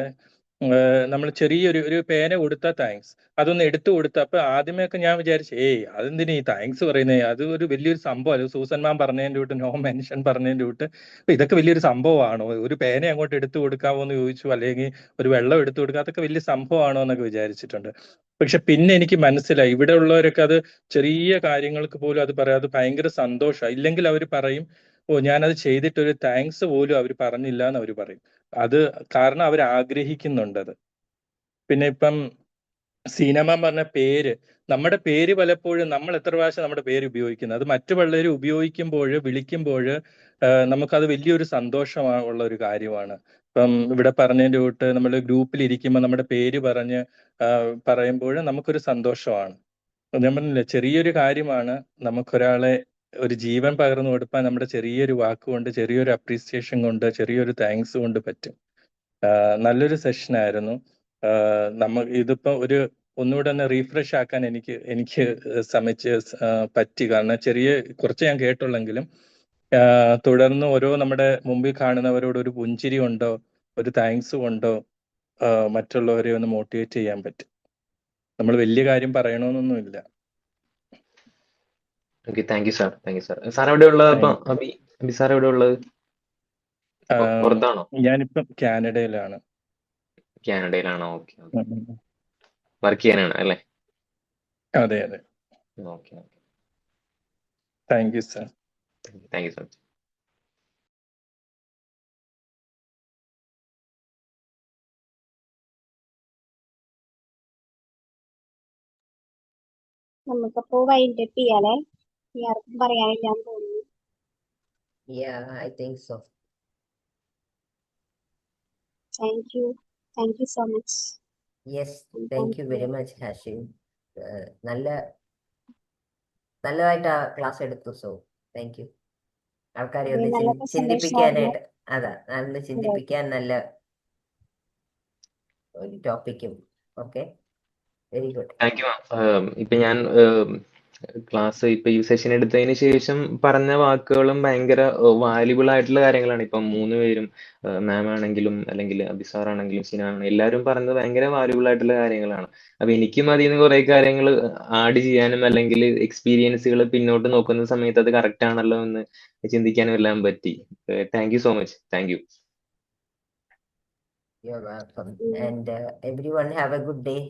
നമ്മൾ ചെറിയൊരു പേന കൊടുത്താൽ താങ്ക്സ്, അതൊന്ന് എടുത്തു കൊടുത്ത അപ്പൊ ആദ്യമൊക്കെ ഞാൻ വിചാരിച്ചു അതെന്തിനാ ഈ താങ്ക്സ് പറയുന്നത്, അത് ഒരു വലിയൊരു സംഭവം, സൂസൻ മാം പറഞ്ഞതിന്റെ കൂട്ട്, നോ മെൻഷൻ പറഞ്ഞതിന്റെ കൂട്ട് അപ്പൊ ഇതൊക്കെ വലിയൊരു സംഭവമാണോ, ഒരു പേന അങ്ങോട്ട് എടുത്തു കൊടുക്കാവോ എന്ന് ചോദിച്ചു, അല്ലെങ്കിൽ ഒരു വെള്ളം എടുത്തു കൊടുക്കുക, അതൊക്കെ വലിയ സംഭവമാണോ എന്നൊക്കെ വിചാരിച്ചിട്ടുണ്ട്. പക്ഷെ പിന്നെ എനിക്ക് മനസ്സിലായി ഇവിടെ ഉള്ളവരൊക്കെ അത് ചെറിയ കാര്യങ്ങൾക്ക് പോലും അത് പറയാം, അത് ഭയങ്കര സന്തോഷമാണ്. ഇല്ലെങ്കിൽ അവർ പറയും ഞാനത് ചെയ്തിട്ടൊരു താങ്ക്സ് പോലും അവർ പറഞ്ഞില്ല എന്ന് അവർ പറയും. അത് കാരണം അവർ ആഗ്രഹിക്കുന്നുണ്ടത്. പിന്നെ ഇപ്പം സീനമ്മ പറഞ്ഞ പേര്, നമ്മുടെ പേര് പലപ്പോഴും നമ്മൾ എത്ര പ്രാവശ്യം നമ്മുടെ പേര് ഉപയോഗിക്കുന്നത്, അത് മറ്റു പലർ ഉപയോഗിക്കുമ്പോൾ വിളിക്കുമ്പോൾ നമുക്കത് വലിയൊരു സന്തോഷമുള്ള ഒരു കാര്യമാണ്. ഇപ്പം ഇവിടെ പറഞ്ഞതിന്റെ കൂട്ട് നമ്മൾ ഗ്രൂപ്പിൽ ഇരിക്കുമ്പോൾ നമ്മുടെ പേര് പറയുമ്പോൾ നമുക്കൊരു സന്തോഷമാണ്. ഞാൻ പറഞ്ഞില്ല, ചെറിയൊരു കാര്യമാണ് നമുക്കൊരാളെ ഒരു ജീവൻ പകർന്നു കൊടുക്കാൻ നമ്മുടെ ചെറിയൊരു വാക്കുകൊണ്ട്, ചെറിയൊരു അപ്രീസിയേഷൻ കൊണ്ട്, ചെറിയൊരു താങ്ക്സ് കൊണ്ട് പറ്റും. നല്ലൊരു സെഷനായിരുന്നു. ഇതിപ്പോ ഒന്നുകൂടെ ഒന്ന് റീഫ്രഷ് ആക്കാൻ എനിക്ക് പറ്റി. കാരണം കുറച്ച് ഞാൻ കേട്ടുള്ളെങ്കിലും തുടർന്ന് ഓരോ നമ്മുടെ മുമ്പിൽ കാണുന്നവരോട് ഒരു പുഞ്ചിരി കൊണ്ടോ ഒരു താങ്ക്സ് കൊണ്ടോ മറ്റുള്ളവരെ ഒന്ന് മോട്ടിവേറ്റ് ചെയ്യാൻ പറ്റും. നമ്മൾ വലിയ കാര്യം പറയണമെന്നൊന്നുമില്ല.
Okay, thank you sir. Sir എവിടെ ഉള്ളത്? അപ്പൊ അബി സാർ എവിടെ ഉള്ളത്? പുറത്താണോ?
ഞാനിപ്പം കാനഡയിലാണ്.
കാനഡയിലാണോ? ഓക്കെ. വർക്ക് ചെയ്യാനാണ് അല്ലേ?
അതെ.
Okay.
Thank you sir.
Thank you sir.
നമുക്കപ്പോ വൈൻഡപ്പ് ചെയ്യാലേ? ആർക്കും പറയാനില്ലാന്ന് തോന്നുന്നു.
Yeah, I think so.
Thank you so much.
Yes, thank you very much, Hashim. നല്ലതായിട്ട് ആ ക്ലാസ് എടുത്തു. So thank you. ആൾക്കാരെ ഒന്ന് ചിന്തിപ്പിക്കാനായിട്ട്, ചിന്തിപ്പിക്കാൻ നല്ല ഒരു ടോപ്പിക്കും. Okay, very good.
Thank you ma'am. ഇപ്പൊ ഞാൻ ക്ലാസ് ഇപ്പൊ ഈ സെഷൻ എടുത്തതിന് ശേഷം പറഞ്ഞ വാക്കുകളും ഭയങ്കര വാല്യുബിൾ ആയിട്ടുള്ള കാര്യങ്ങളാണ്. ഇപ്പം 3 പേരും, മാം ആണെങ്കിലും അല്ലെങ്കിൽ അബിസാർ ആണെങ്കിലും സിനാണെങ്കിലും എല്ലാവരും പറഞ്ഞത് ഭയങ്കര വാല്യുബിൾ ആയിട്ടുള്ള കാര്യങ്ങളാണ്. അപ്പൊ എനിക്കും അതിൽ നിന്ന് കുറെ കാര്യങ്ങൾ ആഡ് ചെയ്യാനും അല്ലെങ്കിൽ എക്സ്പീരിയൻസുകൾ പിന്നോട്ട് നോക്കുന്ന സമയത്ത് അത് കറക്റ്റ് ആണല്ലോ എന്ന് ചിന്തിക്കാനും എല്ലാം പറ്റി. Thank you so much. Thank you.
You're welcome. And everyone have a good day.